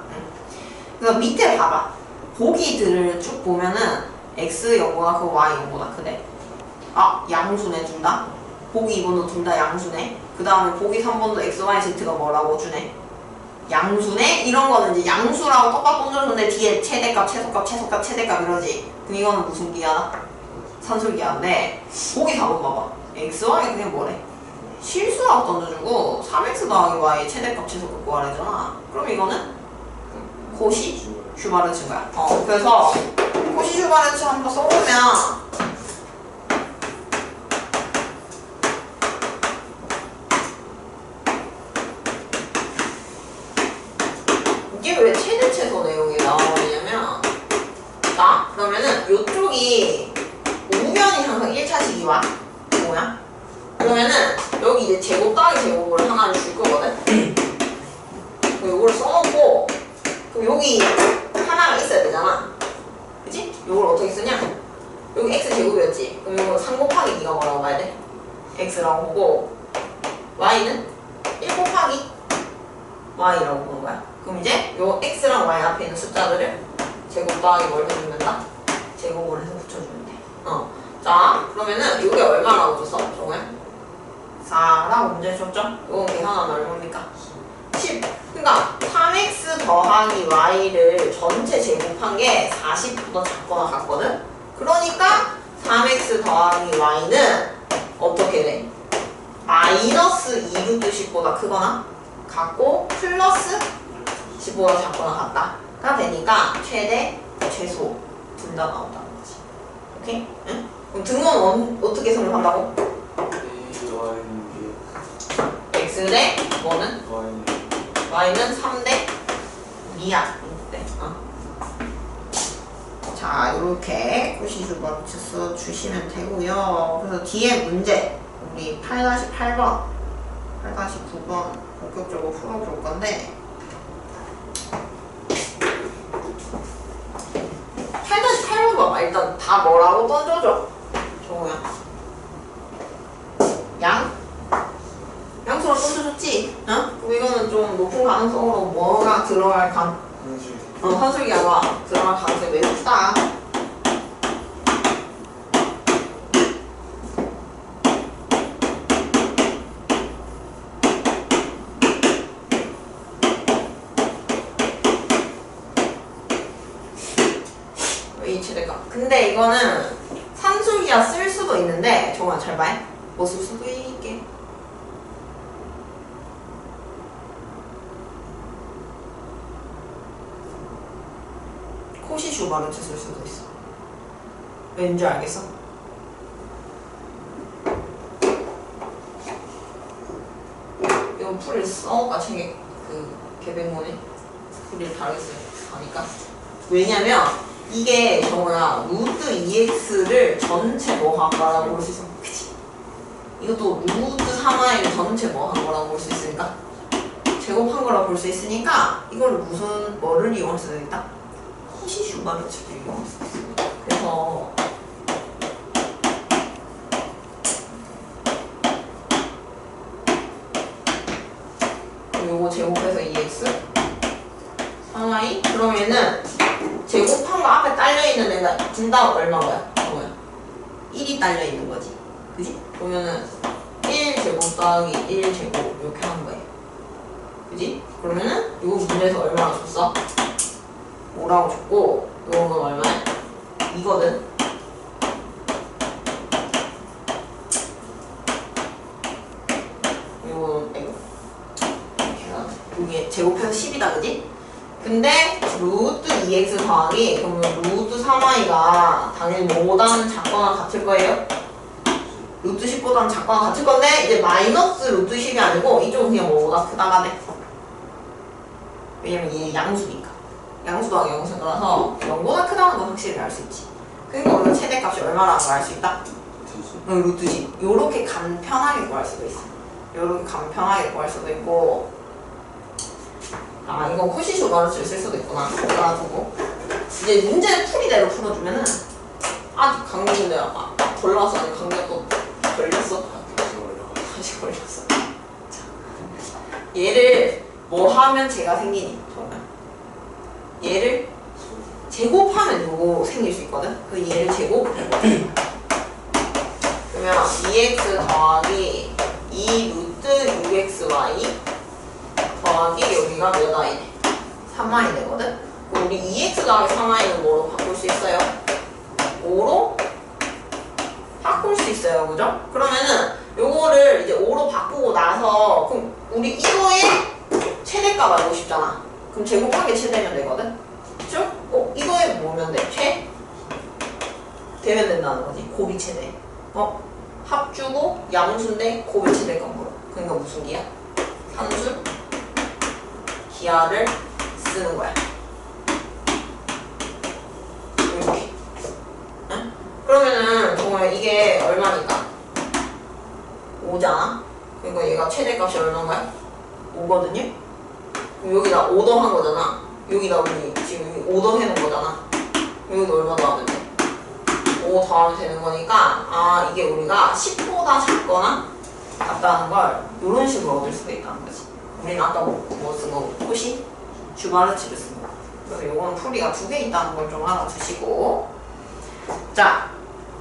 그래서 밑에 봐봐. 보기들을 쭉 보면은 X 0보다 크고 Y 0보다 크대. 양수네 둘 다. 보기 2번도 둘 다 양수네. 그 다음에 보기 3번도 X, Y, Z가 뭐라고 주네? 양수네? 이런 거는 이제 양수라고 똑같이 던져줬는데 뒤에 최대값, 최소값, 최소값, 최대값 이러지. 그럼 이거는 무슨 기하다? 산술기하인데 보기 4번 봐봐. X, Y가 그냥 뭐래? 실수라고 던져주고 3X 더하기 Y 최대값, 최소값 구하래잖아. 그럼 이거는 코시-슈바르츠인 거야. 그래서 코시-슈바르츠 한번 써보면 이게 왜 최대 최소 내용이 나오냐면 그러면은 요쪽이 우변이 항상 1차식이와 뭐야? 그러면은 여기 이제 제곱 더하기 제곱을 하나를 줄 거거든? 요거를 써놓고 그럼 여기 하나가 있어야 되잖아. 그치? 요걸 어떻게 쓰냐? 여기 x 제곱이었지? 그럼 요거 3 곱하기 2가 뭐라고 봐야 돼? x라고 보고 y는 1 곱하기 y라고 보는 거야. 그럼 이제 요 x랑 y 앞에 있는 숫자들을 제곱 더하기 뭘 해주면 된다? 제곱을 해서 붙여주면 돼. 자, 그러면은 이게 얼마라고 줬어? 정우야? 4라고 문제 줬죠? 이건 계산하면 얼마입니까? 10. 그러니까 3x 더하기 y를 전체 제곱한 게 40보다 작거나 같거든? 그러니까 3x 더하기 y는 어떻게 돼? 마이너스 2루트 10보다 크거나 같고 플러스 10보다 작거나 같다가 되니까 최대, 최소 둘 다 나온다는 거지. 오케이? 응? 그럼 등호는 어떻게 성립한다고? x 대 뭐는? y는 3 대 2야. 네. 자, 이렇게 코시-슈바르츠 써 주시면 되고요. 그래서 뒤에 문제 우리 8-8번, 8-9번 본격적으로 풀어볼 건데 8-8번 봐봐. 일단 다 뭐라고 던져줘? 정우야. 양수로 던져줬지? 그럼 이거는 좀 높은 가능성으로 뭐가 들어갈 산술기하가 들어갈 가능성이 매우 크다. 이 최대값. 근데 이거는 산술기하 쓸 수도 있는데 정말 잘 봐. 뭐 쓸 수도 있게. 코시-슈바르츠 쓸 수도 있어. 왠지 알겠어? 이거 풀을 써가 책에 그 개백문에 풀을 다르겠어요. 하니까. 왜냐면 이게 정우야 루트 2x를 전체 뭐 한 거라고 볼 수 있어. 그치? 이것도 루트 3y를 전체 뭐 한 거라고 볼 수 있으니까 제곱한 거라 볼 수 있으니까 이걸 뭐를 이용할 수도 있다? 코시 슈바르츠를 이용할 수 있어. 그래서 요거 제곱해서 2x 3y 그러면은 제곱한 거 앞에 딸려있는 애가 둘 다 얼마야? 뭐야? 1이 딸려있는 거지 그지? 그러면은 1제곱 더하기 1제곱 이렇게 하는 거예요 그지? 그러면은 요 문제에서 얼마나 줬어? 5라고 줬고 요거는 얼마야? 2거든 요거는 이게 제곱해서 10이다 그지? 근데 루트 2x 더하기 그러면 루트 3y가 당연히 뭐보다는 작거나 같을 거예요? 루트 10보다는 작거나 같을 건데 이제 마이너스 루트 10이 아니고 이쪽은 그냥 뭐보다 크다가 돼. 왜냐면 얘 양수니까. 양수 더하기 양수 따라서 0보다 크다는 건 확실히 알 수 있지. 그러니까 우리가 최대값이 얼마라는 걸 알 수 있다? 응, 루트 10. 요렇게 간편하게 구할 수도 있어. 요렇게 간편하게 구할 수도 있고 아 이건 코시쇼 마르치를 쓸 수도 있구나 그래가지고 이제 문제를 풀이대로 풀어주면은 아주 강력인데 걸러서 아니 강력 또 걸렸어? 다시 걸렸어 자, 얘를 뭐 하면 제가 생기니? 정말 얘를 제곱하면 요거 생길 수 있거든 그래서 얘를 제곱해보자 그러면 2x 더하기 2 루트 6xy 더하기 여기가 몇 i네? 3i 되거든? 그럼 우리 2x 더하기 3i는 뭐로 바꿀 수 있어요? 5로 바꿀 수 있어요. 그죠? 그러면은 요거를 이제 5로 바꾸고 나서 그럼 우리 이거의 최대값 알고 싶잖아. 그럼 제곱한 게 최대면 되거든? 그죠? 이거에 뭐면 돼? 되면 된다는 거지. 곱이 최대. 합주고 양수인데 곱이 최대값 물어. 그러니까 무슨 기야? 산술 기하를 쓰는 거야. 이렇게. 응? 그러면은 정말 이게 얼마니까? 5잖아. 그러니까 얘가 최대값이 얼마인가요? 5거든요. 그럼 여기다 5 더한 거잖아. 여기다 우리 지금 여기 5 더해놓은 거잖아. 여기도 얼마 더하면 돼? 5 더하면 되는 거니까 아 이게 우리가 10보다 작거나 같다는 걸 이런 식으로 얻을 수도 있다는 거지. 우리는 아까 뭐 쓴 거? 코시 슈바르츠를 쓴 거. 그래서 요거는 풀이가 2개 있다는 걸 좀 알아두시고 자,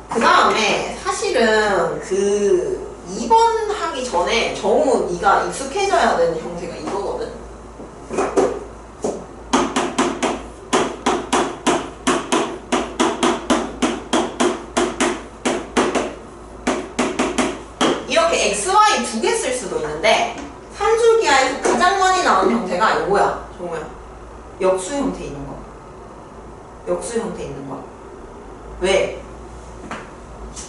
그 다음에 사실은 그 2번 하기 전에 너무 네가 익숙해져야 되는 형태가 이거거든. 이렇게 XY 2개 쓸 수도 있는데 산술기하에서 가장 많이 나오는 형태가 이거야. 정우야. 역수 형태 있는 거. 역수 형태 있는 거. 왜?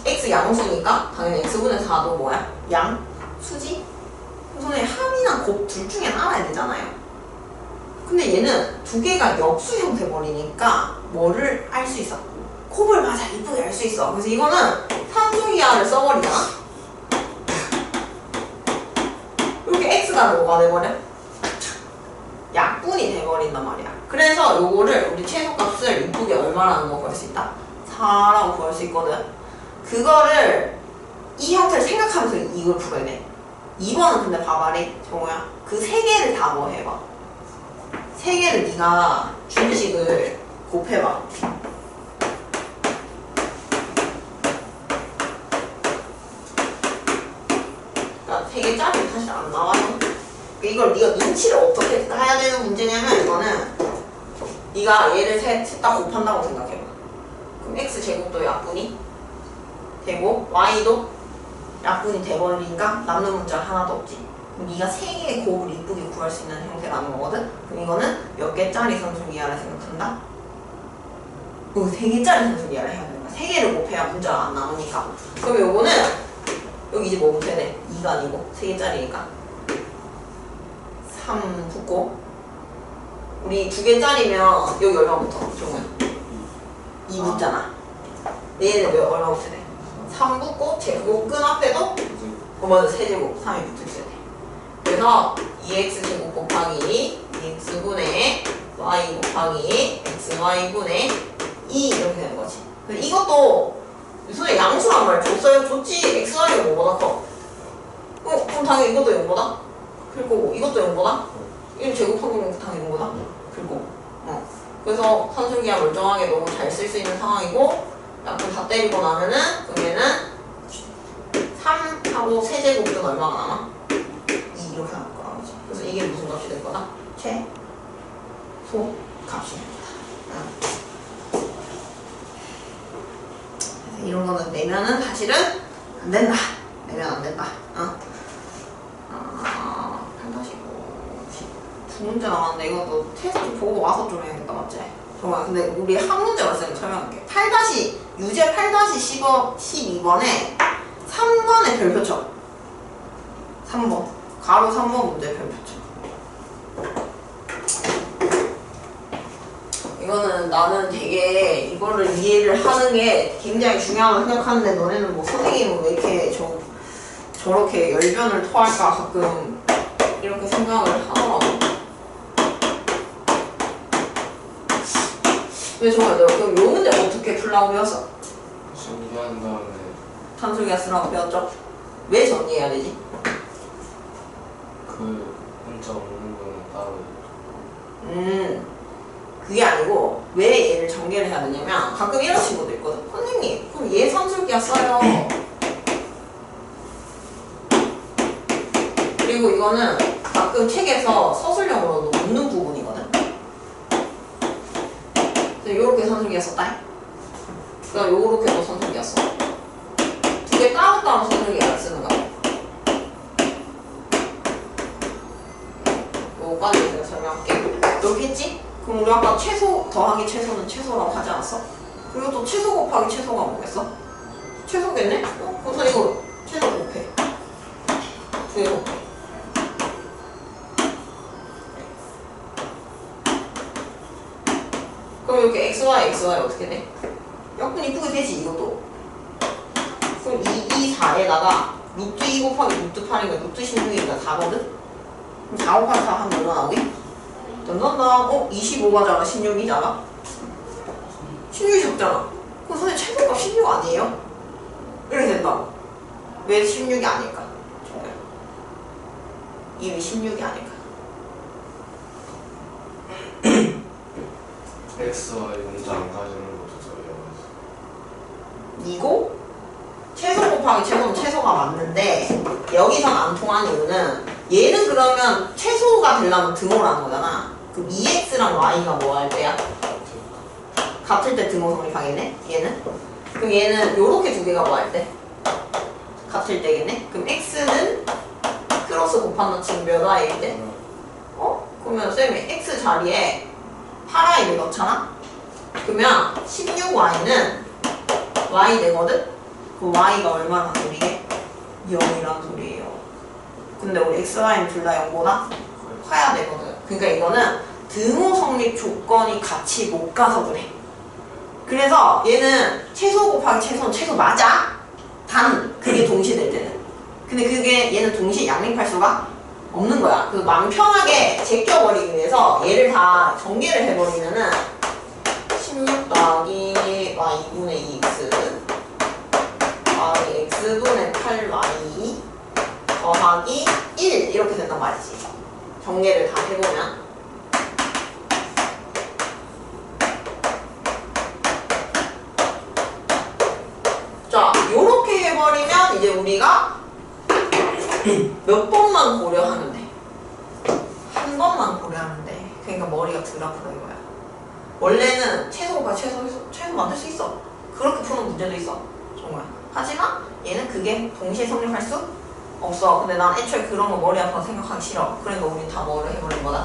X 양수니까 당연히 X분의 4도 뭐야? 양? 수지? 우선에 합이나 곱 둘 중에 알아야 되잖아요. 근데 얘는 2개가 역수 형태 버리니까 뭐를 알 수 있어? 곱을 맞아 이쁘게 알 수 있어. 그래서 이거는 산술기하를 써버리잖아. 이렇게 x가 뭐가 돼버려? 약분이 돼버린단 말이야. 그래서 요거를 우리 최소값을 이쁘게 얼마라는 거 구할 수 있다? 4라고 구할 수 있거든. 그거를 이 형태를 생각하면서 이걸 풀어야 돼. 2번은 근데 봐봐래 정우야. 그 3개를 다 뭐 해봐. 3개를 네가 준식을 곱해봐. 그러니까 3개짜리 사실 안 나와요. 이걸 네가 눈치를 어떻게 해야 되는 문제냐면 이거는 네가 얘를 셋 다 곱한다고 생각해봐. 그럼 x제곱도 약분이 되고 y도 약분이 돼버리니까 남는 문자 하나도 없지. 그럼 네가 3개의 곱을 이쁘게 구할 수 있는 형태라는 거거든. 그럼 이거는 몇 개짜리 산술기하를 생각한다? 3개짜리 산술기하를 해야 되는 거야. 3개를 곱해야 문자가 안 나오니까. 그럼 요거는 여기 이제 뭐 붙여야 돼? 2가 아니고 3개짜리니까 3 붙고 우리 2개짜리면 여기 얼마 붙어? 정우야 2 붙잖아. 얘는 왜 얼마 붙여야 돼? 3 붙고 제곱 끈 앞에도 맞아 세제곱 3이 붙어있어야 돼. 그래서 그래서 2x 제곱 곱하기 2x분의 y 곱하기 xy분의 2 이렇게 되는 거지. 이것도 선생님 양수란 말 줬어요? 줬지. xy가 뭐보다 커? 그럼 당연히 이것도 0보다 클 거고 이것도 0보다 1 제곱하면 당연히 0보다 클 거고. 그래서 산술기하 멀쩡하게 너무 잘 쓸 수 있는 상황이고, 약분 다 때리고 나면은 그럼 얘는 3하고 세제곱은 얼마가 남아? 2 이렇게 나올 거란 거지. 그래서 이게 무슨 값이 될 거다? 최소 값이 됩니다. 그래서 이런 거는 내면은 사실은 안 된다. 내면 안 된다. 8-5 두 문제 남았는데 이것도 테스트 보고 와서 좀 해야겠다. 맞지? 정말 근데 우리 한 문제 왔으니까 설명할게. 유제 8-12번에 3번의 별표쳐. 3번 가로 3번 문제 별표쳐. 이거는 나는 되게 이거를 이해를 하는 게 굉장히 중요하다고 생각하는데, 너네는 뭐 선생님은 왜 이렇게 저렇게 열변을 토할까 가끔 이렇게 생각을 하더라고. 근데 정말 너 그럼 요 문제 어떻게 풀라고 배웠어? 정리한 다음에 산술기하 쓰라고 배웠죠? 왜 정리해야 되지? 그 문자 없는 거는 따로 그게 아니고 왜 얘를 전개를 해야 되냐면, 가끔 이런 친구도 있거든. 선생님 그럼 얘 산술기하 써요. 그리고 이거는 가끔 책에서 서술형으로도 묻는 부분이거든. 요렇게 산술기하 썼다. 그다음 요렇게도 산술기하 써. 두 개 따로따로 산술기하 쓰는 거야. 요거까지 제가 설명할게. 이렇게 했지? 그럼 우리 아까 최소 더하기 최소는 최소라고 하지 않았어? 그리고 또 최소 곱하기 최소가 뭐겠어? 최소겠네? 그래서 이거 최소 곱해. 두 개 곱해. 그럼 이렇게 xy 어떻게 돼? 약분 이쁘게 되지 이것도. 그럼 2, 4에다가 루트 2 곱하기 루트 8이니까 루트 16이니까 4거든? 그럼 4 곱하기 4 하면 얼마 나오게? 던던던 25가잖아 16이잖아. 16이 적잖아. 그럼 선생님 최소값 16 아니에요? 이렇게 된다고. 왜 16이 아닐까? 정말 이미 16이 아닐까? X와 문자 안 가지는 것도 이고 최소 곱하기 최소는 최소가 맞는데, 여기선 안 통한 이유는 얘는 그러면 최소가 되려면 등호라는 거잖아. 그럼 2x랑 y가 뭐 할 때야? 같을 때 등호 성립하겠네? 얘는? 그럼 얘는 요렇게 두 개가 뭐 할 때? 같을 때겠네? 그럼 x는 크로스 곱한 지금 몇 y일 때? 그러면 쌤이 x 자리에 8y를 넣잖아? 그러면 16y는 y 되거든? 그 y가 얼마나 소리게? 0이란 소리예요. 근데 우리 x, y는 둘 다 0보다 커야 되거든. 그러니까 이거는 등호 성립 조건이 같이 못 가서 그래. 그래서 얘는 최소 곱하기 최소는 최소 맞아. 단 그게 동시될 때는. 근데 그게 얘는 동시에 양립할 수가 없는 거야. 그래서 마음 편하게 제껴버리기 위해서 얘를 다 전개를 해버리면은 16 더하기 y분의 2x 더하기 x분의 8y 더하기 1 이렇게 된단 말이지. 전개를 다 해보면. 자, 요렇게 해버리면 이제 우리가 몇 번만 고려하면 돼. 한 번만 고려하면 돼. 그러니까 머리가 덜 아프다 이거야. 원래는 최소가 최소 만들 수 있어. 그렇게 푸는 문제도 있어. 정말. 하지만 얘는 그게 동시에 성립할 수 없어. 근데 난 애초에 그런 거 머리 아파서 생각하기 싫어. 그러니까 우린 다 뭐를 해버린 거다?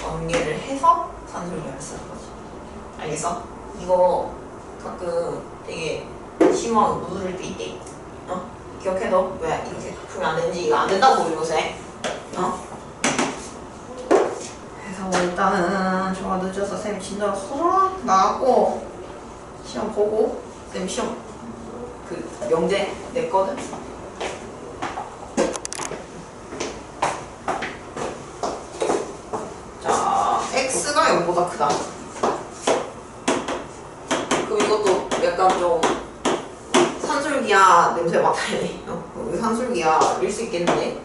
전개를 해서 산술기하를 쓰는 거지. 알겠어? 이거 가끔 되게 심오하게 묻을 때 있대. 기억해둬. 왜 이렇게 풀면 안 되는지. 이거 안 된다고 요새. 그래서 일단은 저가 늦어서 쌤이 진도를 허락 나갔고 시험 보고 쌤 시험 그 명제 냈거든. x가 크다. 그럼 이것도 약간 좀 산술기야 냄새 맡아야네. 여기 산술기야일 수 있겠는데.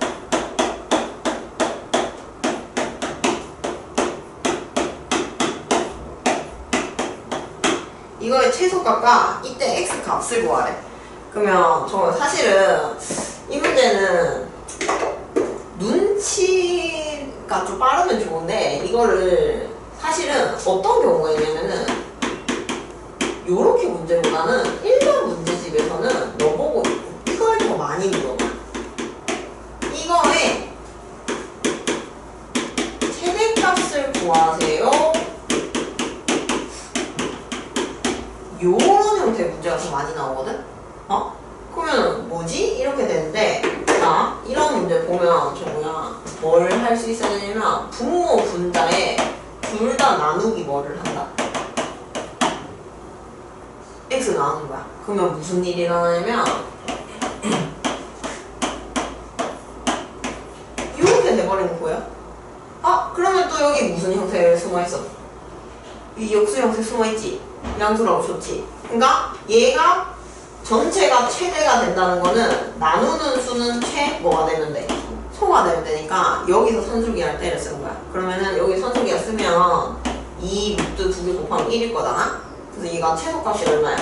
이거의 최소값과 이때 x 값을 구하래. 그러면 저 사실은 이 문제는 눈치가 좀 빠르면 좋은데 이거를 사실은 어떤 경우가 있냐면은 요렇게 문제보다는 일반 문제집에서는 너보고 이걸 더 많이 물어봐. 이거에 최대값을 구하세요. 요런 형태의 문제가 더 많이 나오거든? 그러면 뭐지? 이렇게 되는데, 자, 이런 문제 보면 저 뭐야, 뭘 할 수 있어야 되냐면, 분모 분자에 둘 다 나누기 뭐를 한다? x 나누는 거야. 그러면 무슨 일이 일어나냐면, 이렇게 돼버리는 거 보여? 그러면 또 여기 무슨 형태에 숨어있어? 이 역수 형태 숨어있지? 양수라고 줬지? 그러니까 얘가 전체가 최대가 된다는 거는 나누는 수는 뭐가 되면 돼? 소가 되면 되니까 여기서 산술기할 때를 쓰는 거야. 그러면은 여기 산술기가 쓰면 2 루트 2개 곱하면 1일 거잖아? 그래서 얘가 최소값이 얼마야?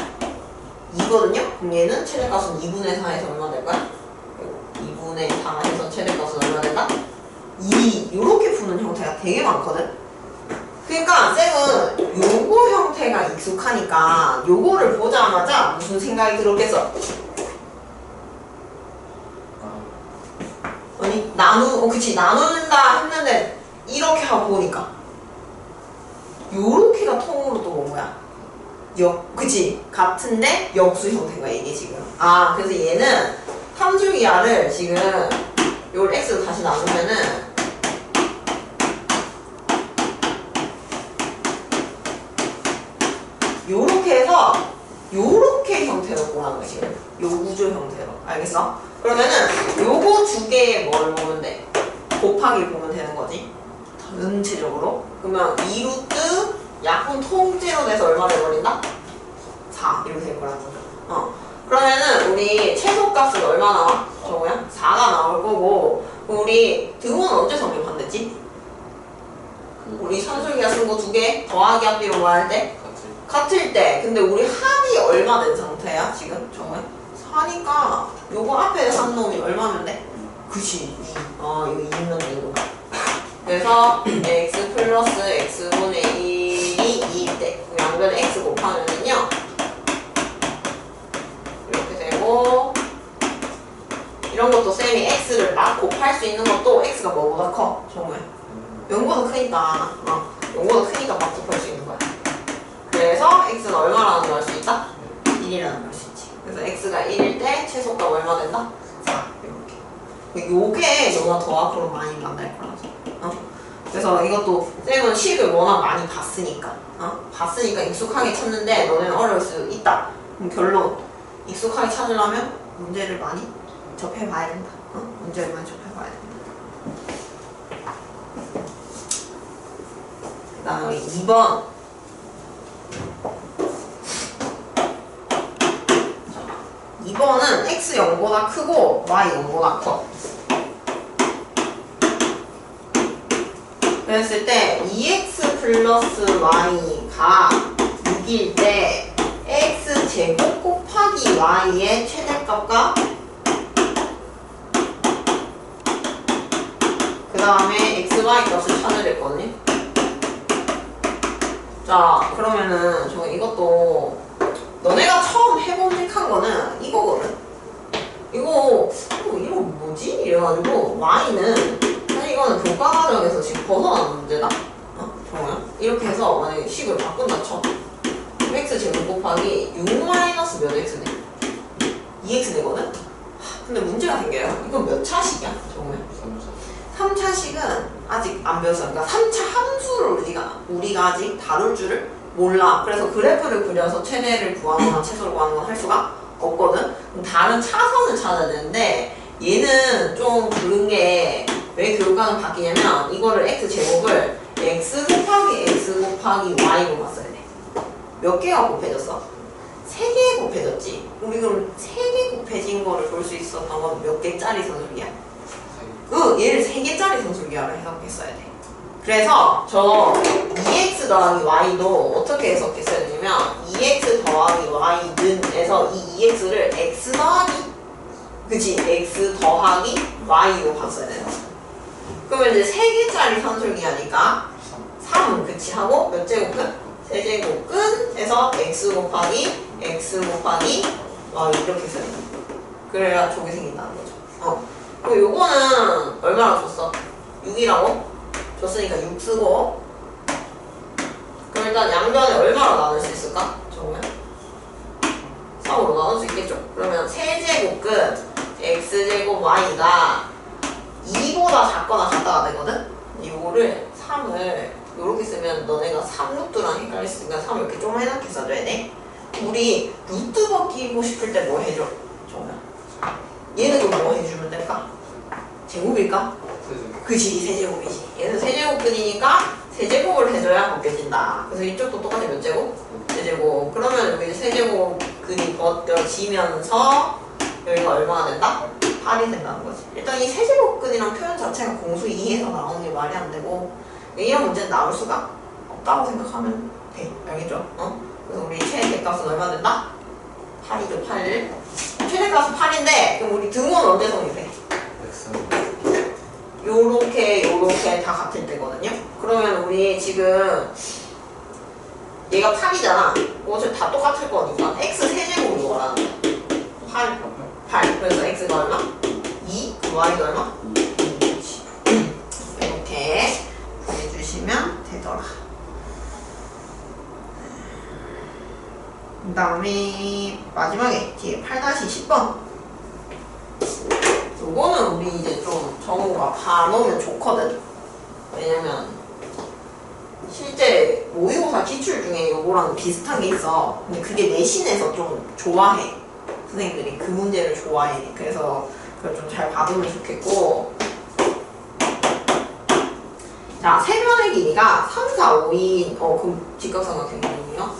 2거든요? 그럼 얘는 최대값은 2분의 4에서 얼마 될 거야? 2분의 4에서 최대값은 얼마 된다? 2 요렇게 푸는 형태가 되게 많거든? 그러니까 쌤은 요거 형태가 익숙하니까 요거를 보자마자 무슨 생각이 들었겠어? 아니 그치 나누는다 했는데 이렇게 하고 보니까 요렇게가 통으로 또 뭐야? 그치 같은데 역수 형태가 이게 지금 그래서 얘는 3줄 이하를 지금 요 x로 다시 나누면은 요렇게 해서 요렇게 형태로 보라는 거야 지금 요 우주 형태로 알겠어? 그러면은 요거 두 개의 뭐를 보면 돼? 곱하기 보면 되는 거지 전체적으로 그러면 2루트 약분 통째로 돼서 얼마 돼버린다? 4 이렇게 될 거라는 거죠 그러면은 우리 최소값은 얼마 나와? 저거야? 4가 나올 거고 우리 등호는 언제 성립한댔지? 우리 산술기가 쓴 거 두 개 더하기 합비로 뭐 할 때? 같을 때 근데 우리 합이 얼마 된 상태야 지금 저거야? 4니까 요거 앞에 한 놈이 얼마면 돼? 그치 2 이거 2면 되구나 그래서 x 플러스 x분의 1이 2일 때 양변에 x 곱하면은요 이렇게 되고 이런 것도 쌤이 x를 막 곱할 수 있는 것도 x가 뭐보다 커? 저거야 0보다 크니까 0보다 크니까 막 곱할 수 있는 거야 그래서 x는 얼마라는 걸 알 수 있다? 1이라는 걸 알 수 있지. 그래서 x가 1일 때 최소값 얼마 된다? 4 이렇게. 요게 너가 더 앞으로 많이 만날 거라서. 그래서 이것도 쌤은 식을 워낙 많이 봤으니까. 봤으니까 익숙하게 찾는데 너네는 어려울 수 있다. 그럼 결론 익숙하게 찾으려면 문제를 많이 접해봐야 된다. 문제를 많이 접해봐야 된다. 그 다음에 2번. 2번은 x 0보다 크고 y 0보다 커. 그랬을 때 2x 플러스 y가 6일 때 x 제곱 곱하기 y의 최대값과 그 다음에 x, y 값을 찾으랬거든요. 자 그러면은 저 이것도 너네가 처음 해봄직한 거는 이거거든. 이거 뭐지? 이래가지고 y는 사실 이거는 교과 과정에서 지금 벗어나는 문제다. 정말 이렇게 해서 만약에 식을 바꾼다 쳐. x 제곱 곱하기 6 마이너스 몇 x네? 2x 되거든? 근데 문제가 생겨요. 이건 몇 차식이야? 정말 3차식은 아직 안 배웠어. 그러니까 3차 함수를 우리가 아직 다룰 줄을 몰라. 그래서 그래프를 그려서 최대를 구하거나 최소를 구하는 건 할 수가 없거든. 그럼 다른 차선을 찾아야 되는데 얘는 좀 그런 게 왜 교육과는 바뀌냐면 이거를 x 제곱을 x 곱하기 y로 봤어야 돼. 몇 개가 곱해졌어? 3개 곱해졌지. 우리 그럼 3개 곱해진 거를 볼 수 있었던 건 몇 개짜리 선술기야? 얘를 3개짜리 선술기하로 해석했어야 돼. 그래서 저 2x 더하기 y도 어떻게 해석했어야 되냐면 2x 더하기 y는 에서 이 2x를 x 더하기 그치? x 더하기 y로 봤어야 되는 거야. 그러면 이제 3개짜리 선술기 하니까 3은 그치 하고 몇 제곱은? 세제곱은 해서 x 곱하기 y 이렇게 써야 돼. 그래야 저게 생긴다는 거죠. 그리고 요거는 얼마나 줬어? 6이라고? 줬으니까 6 쓰고. 그럼 일단 양변에 얼마로 나눌 수 있을까? 정말 3으로 나눌 수 있겠죠? 그러면 세제곱은 x제곱 y가 2보다 작거나 같다가 되거든? 이거를 3을 이렇게 쓰면 너네가 3루트랑 헷갈릴 수 있으니까 3을 이렇게 좀 해놓게 써줘야 돼. 우리 루트 벗기고 싶을 때 뭐 해줘? 정말 얘는 그럼 뭐 해주면 될까? 제곱일까? 그치, 세제곱이지. 얘는 세제곱근이니까 세제곱을 해줘야 벗겨진다. 그래서 이쪽도 똑같이 몇 제곱? 세제곱. 그러면 여기 세제곱근이 벗겨지면서 여기가 얼마가 된다? 8이 된다는 거지. 일단 이 세제곱근이란 표현 자체가 공수 2에서 나오는 게 말이 안 되고 이런 문제는 나올 수가 없다고 생각하면 돼. 알겠죠? 그래서 우리 최대값은 얼마 된다? 8이죠, 8. 최대값은 8인데 그럼 우리 등호는 언제 성립해? 요렇게 다 같을 때거든요. 그러면 우리 지금 얘가 8이잖아. 어차피 다 똑같을 거니까 x 세제곱이 원하는 거야. 8. 그래서 x가 얼마? 2. 그 y가 얼마? 2. 이렇게 해주시면 되더라. 그 다음에 마지막에 뒤에 8-10번. 요거는 우리 이제 좀 정우가 봐놓으면 좋거든. 왜냐면 실제 모의고사 기출 중에 요거랑 비슷한 게 있어. 근데 그게 내신에서 좀 좋아해. 선생님들이 그 문제를 좋아해. 그래서 그걸 좀 잘 봐두면 좋겠고. 자, 세변의 길이가 3, 4, 5인 그럼 직각삼각형이요?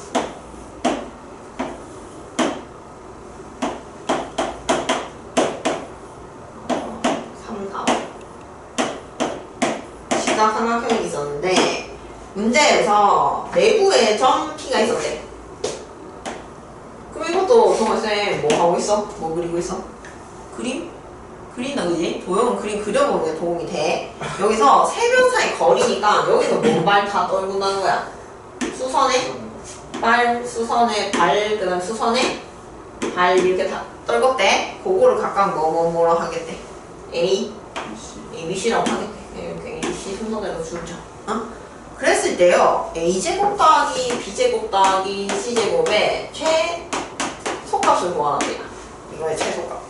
3, 4, 5 직각삼각형이 있었는데 문제에서 내부에 점 P가 있었대. 그럼 이것도 정말쌤 뭐 하고 있어? 뭐 그리고 있어? 그림? 그린다 그지? 도형은 그림 그려보는 게 도움이 돼. 여기서 세 변 사이 거리니까 여기서 뭔발 다 떨군다는 거야. 수선에 발, 수선에 발, 그 다음 수선에 발 이렇게 다 떨궜대. 그거를 각각 뭐라 하겠대? A, B, C라고 하겠대. 이렇게 A, B, C 순서대로 줄죠. 그랬을 때요. A제곱 더하기 B제곱 더하기 C제곱의 최소값을 구하는데요. 이거의 최소값.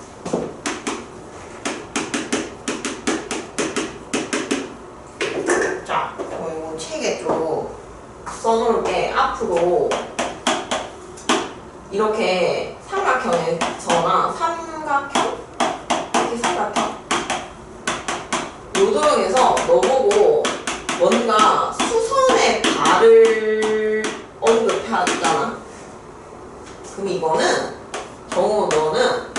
자, 이거 책에 좀 써놓을게. 앞으로 이렇게 삼각형에서나 이렇게 삼각형 요 도형에서 너보고 뭔가 수선의 발을 언급하잖아. 그럼 이거는 정우 너는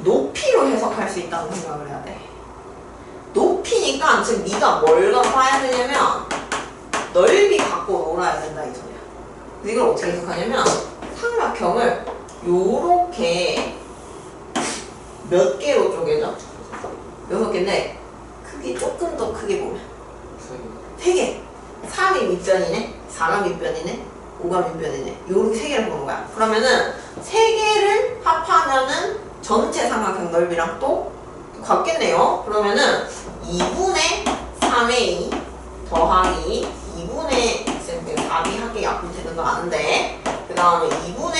높이로 해석할 수 있다고 생각을 해야 돼. 높이니까 지금 네가 뭘 봐야 되냐면 넓이 갖고 놀아야 된다 이 소리야. 근데 이걸 어떻게 해석하냐면 삼각형을 요렇게 몇 개로 쪼개져? 6개인데 크기 조금 더 크게 보면 3개. 3이 밑변이네, 4가 밑변이네, 5가 밑변이네. 요렇게 3개를 보는 거야. 그러면은 3개를 합하면은 전체 삼각형 넓이랑 또 같겠네요. 그러면은 2분의 3a 더하기 2분의 답이 하기 약분 되는 거 아는데 그 다음에 2분의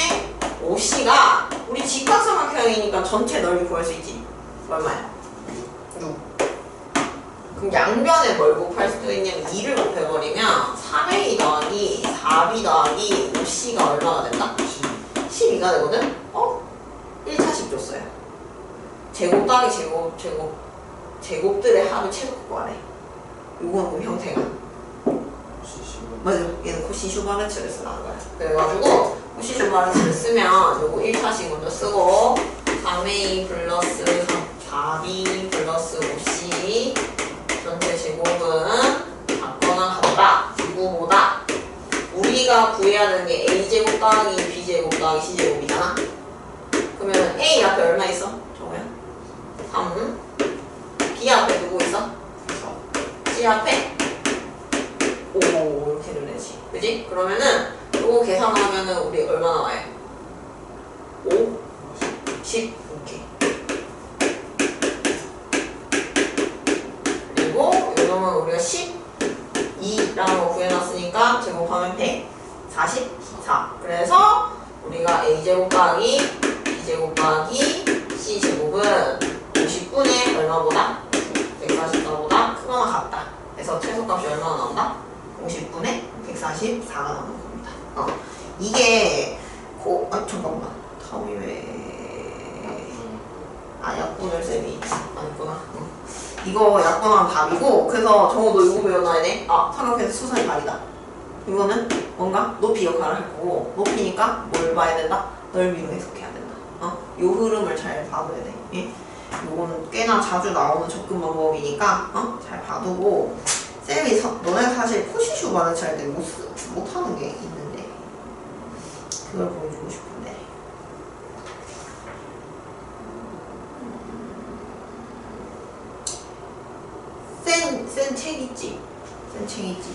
5c가 우리 직각삼각형이니까 전체 넓이 구할 수 있지. 얼마야? 6. 그럼 양변에 뭘 곱할 수도 있냐면 2를 곱해버리면 3a 더하기 4b 더하기 5c가 얼마가 된다? 12가 되거든? 1차식 줬어요. 제곱 더하기 제곱들의 합을 최소 구하래. 요거는 그럼 형태가 시시면 맞아. 얘는 코시 슈바르츠를 쓰라는 거야. 그래가지고 코시 슈바르츠를 쓰면 요거 1차식 먼저 쓰고 3a 플러스 4b 플러스 5c 전체 제곱은 같거나 같다. 누구보다 우리가 구해야 되는 게 a제곱 더하기 b제곱 더하기 c제곱이잖아. 그러면 a 앞에 얼마 있어? 저거야? 3 b 앞에 누구 있어? 4 c 앞에 5 이렇게 되지. 그지? 그러면은 요거 계산하면은 우리 얼마 나와요? 5 10 이렇게. 그리고 요놈은 우리가 12라는 거 구해놨으니까 제곱하면 144. 그래서 우리가 a제곱 더하기 b제곱 더하기 c제곱은 50분의 얼마보다? 144보다 크거나 같다. 그래서 최소값이 얼마나 나온다? 50분의 144가 나오는 겁니다. 이게 잠깐만. 텀이 왜 약분을 쌤이 아니구나. 이거 약분하면 답이고, 그래서 정우도 이거 외워놔야 돼. 삼각형에서 수선이 답이다. 이거는 뭔가 높이 역할을 할 거고, 높이니까 뭘 봐야 된다? 넓이로 해석해야 된다. 요 흐름을 잘 봐둬야 돼. 예? 요거는 꽤나 자주 나오는 접근 방법이니까 잘 봐두고. 쌤이 너네 사실 코시 슈바르츠 할 때 못하는 게 있는데 그걸 보여주고 싶은데. 센 책 있지? 센 책 있지?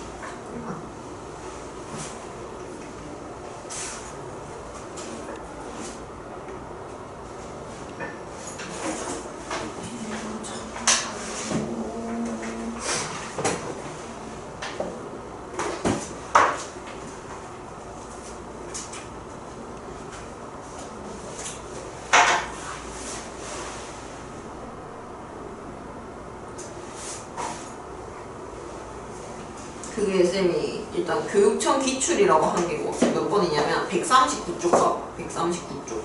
그게 쌤이 일단 교육청 기출이라고 한 게고 몇 번이냐면 139쪽 봐. 139쪽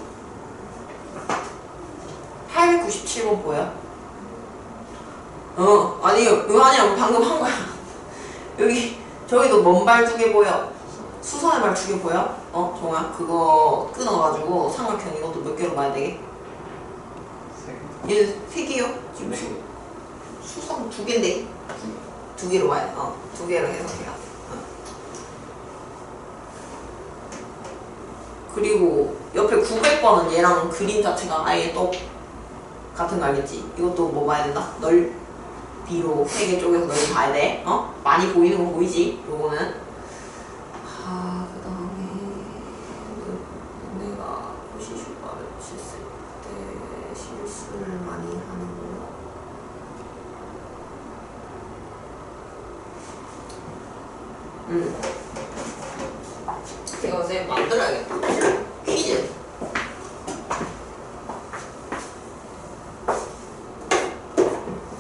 897번 보여? 아니야 방금 한 거야. 여기 저기도 먼 발 2개 보여? 수선의 발 2개 보여? 정아 그거 끊어가지고 삼각형 이것도 몇 개로 봐야 되게? 얘 3개요? 지금 수선 2개인데 2개로 봐야 돼. 2개로 해석해야 돼. 그리고 옆에 900번은 얘랑 그림 자체가 아예 또 같은 거 알겠지? 이것도 뭐 봐야 된다? 넓이로 3개 쪼개서 넓이 봐야 돼. 많이 보이는 거 보이지? 요거는. 그 다음에 내가 코시 슈바르츠 쓸 때 실수를 많이 하는구나. 이거 쌤 만들어야겠다. 퀴즈.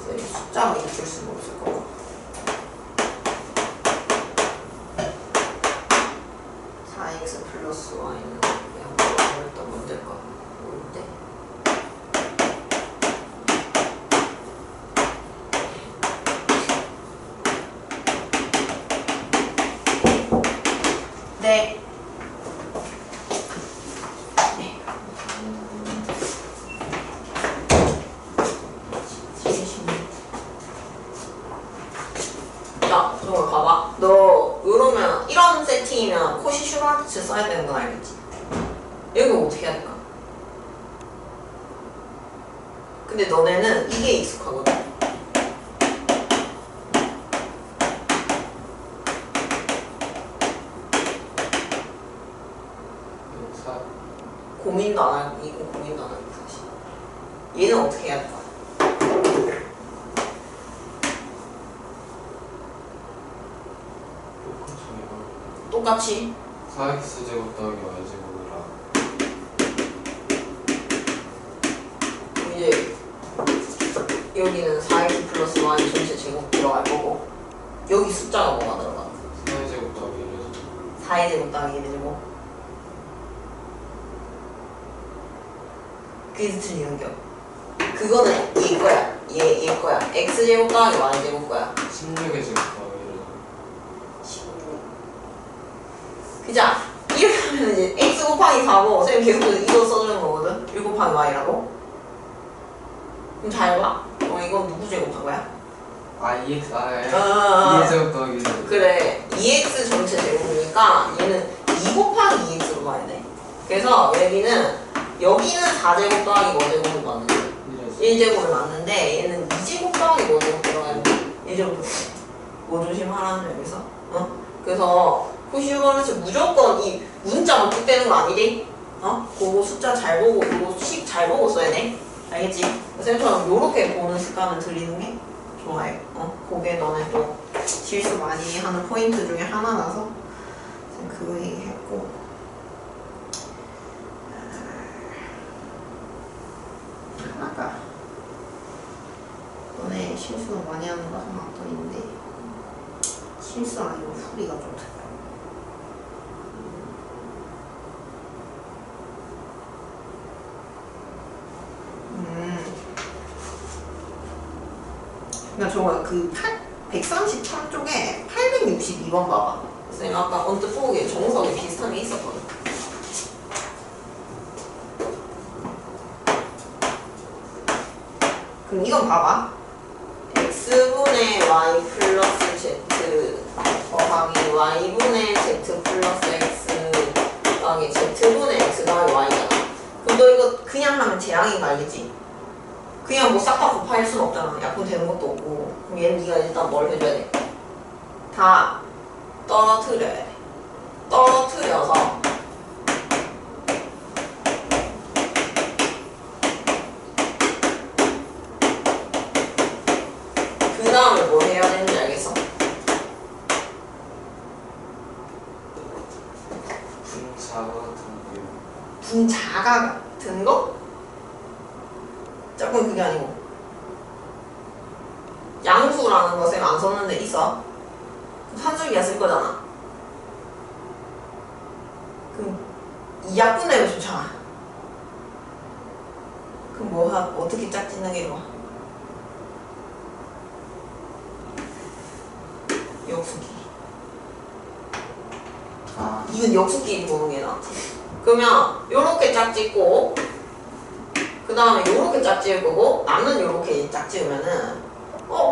쌤 숫자가 있을 수는 없을 거고. 4x 플러스 y는 그냥 일단 만들까? 모르는데. 네. 자, 정말 봐봐. 너 이러면 이런 세팅이면 코시 슈바르츠 써야 되는 건 알겠지? 여기 어떻게 해야 될까? 근데 너네는 이게 익숙하거든. 고민도 안 하고 이거 고민도 안 하고 사실. 얘는 어떻게 해야 될까? 똑같이 4x 제곱 더하기 y 제곱이라 이제 여기는 4x 플러스 y 전체 제곱 들어갈 거고 여기 숫자가 뭐가 들어가? 4의 제곱 더하기 1의 제곱 4의 제곱 더하기 1의 제곱 퀴즈 틀리는 겨. 그 그거는 얘 거야. 얘 거야. x제곱 더하기 y제곱 거야. 16의 제곱 더하기 1에서 그자? 이렇게 하면 이제 x 곱하기 4고 선생님 계속 이거 써주는 거거든? 1 곱하기 y라고? 그럼 잘 봐. 이건 누구 제곱한 거야? EX 2의 아, 제곱 더하기 1에서 그래. 2x 전체 제곱이니까 얘는 2 곱하기 2x로 가야 돼. 그래서 여기는 4제곱 더하기 뭐제곱을 맞는데 1제곱을 맞는데 얘는 2제곱 더하기 뭐제곱 들어가야 돼. 1제곱 뭐 조심하라는 여기서. 그래서 푸시버릇이 무조건 이 문자만 뚝 떼는 거 아니지? 그거 숫자 잘 보고 그거 식 잘 보고 써야 돼. 알겠지? 쌤처럼 요렇게 보는 습관을 들이는 게 좋아요. 그게 너네 또 실수 많이 하는 포인트 중에 하나라서 그거 얘기했고. 하나가 너네 실수 많이 하는 거 하나 더 있는데 실수 아니고 소리가 좀 들려. 그러니까 저거 그 133쪽에 862번 봐봐. 선생님 아까 언뜻 보기에 정석에 비슷한 게 있었거든. 그럼 이건 봐봐. x분의 y 플러스 z 더하기 y분의 z 플러스 x 더하기 z분의 x 더하기 y잖아. 그럼 너 이거 그냥 하면 재앙인가 알겠지? 그냥 뭐 싹 다 곱할 수는 없잖아. 약분 되는 것도 없고. 그럼 얘는 네가 일단 뭘 해줘야 돼? 다 떨어뜨려야 돼. 떨어뜨려서 그 다음에 뭘 해야 되는지 알겠어? 분자가 같은 거? 조금 그게 아니고 양수라는 거 쌤 안 썼는데 있어? 산술기가 쓸 거잖아. 그럼 이 약분되면 좋잖아. 그럼 어떻게 짝짓는 게 좋아? 역수끼리. 이건 역수끼리 보는 게 낫지. 그러면 요렇게 짝짓고 그 다음에 요렇게 짝지을 거고 남는 요렇게 짝지으면은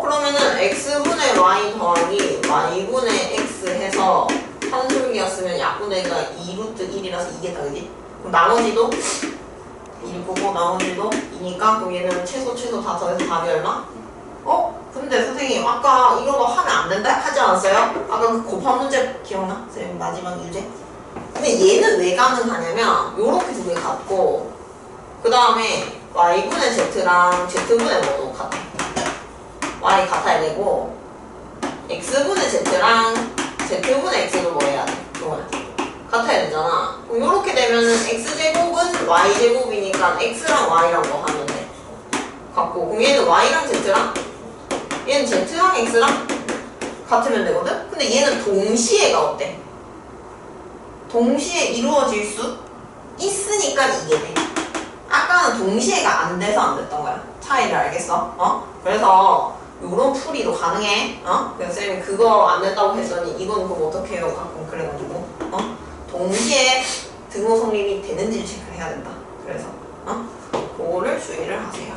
그러면은 x분의 y 더하기 y분의 x 해서 산술기였으면 약분의가 2루트 1이라서 2겠다 그지? 그럼 나머지도 1일 거고 나머지도 2니까 그럼 얘는 최소 다 더해서 답이 얼마? 근데 선생님 아까 이런 거 하면 안 된다 하지 않았어요? 아까 그 곱한 문제 기억나? 선생님 마지막 유제? 근데 얘는 왜 가능하냐면 요렇게 두 개 같고 그 다음에 y분의 z랑 z분의 뭐도 같아. y 같아야 되고 x분의 z랑 z분의 x도 뭐 해야 돼? 뭐야? 같아야 되잖아. 그럼 요렇게 되면은 x제곱은 y제곱이니까 x랑 y랑 뭐 하면 돼? 같고 그럼 얘는 y랑 z랑 얘는 z랑 x랑 같으면 되거든? 근데 얘는 동시에가 어때? 동시에 이루어질 수 있으니까 이게 돼. 아까는 동시에가 안 돼서 안 됐던 거야. 차이를 알겠어? 그래서 요런 풀이도 가능해. 그래서 쌤이 그거 안 됐다고 했더니 이건 그럼 어떻게 해요? 가끔 그래가지고 동시에 등호 성립이 되는지를 체크해야 된다. 그래서 그거를 주의를 하세요.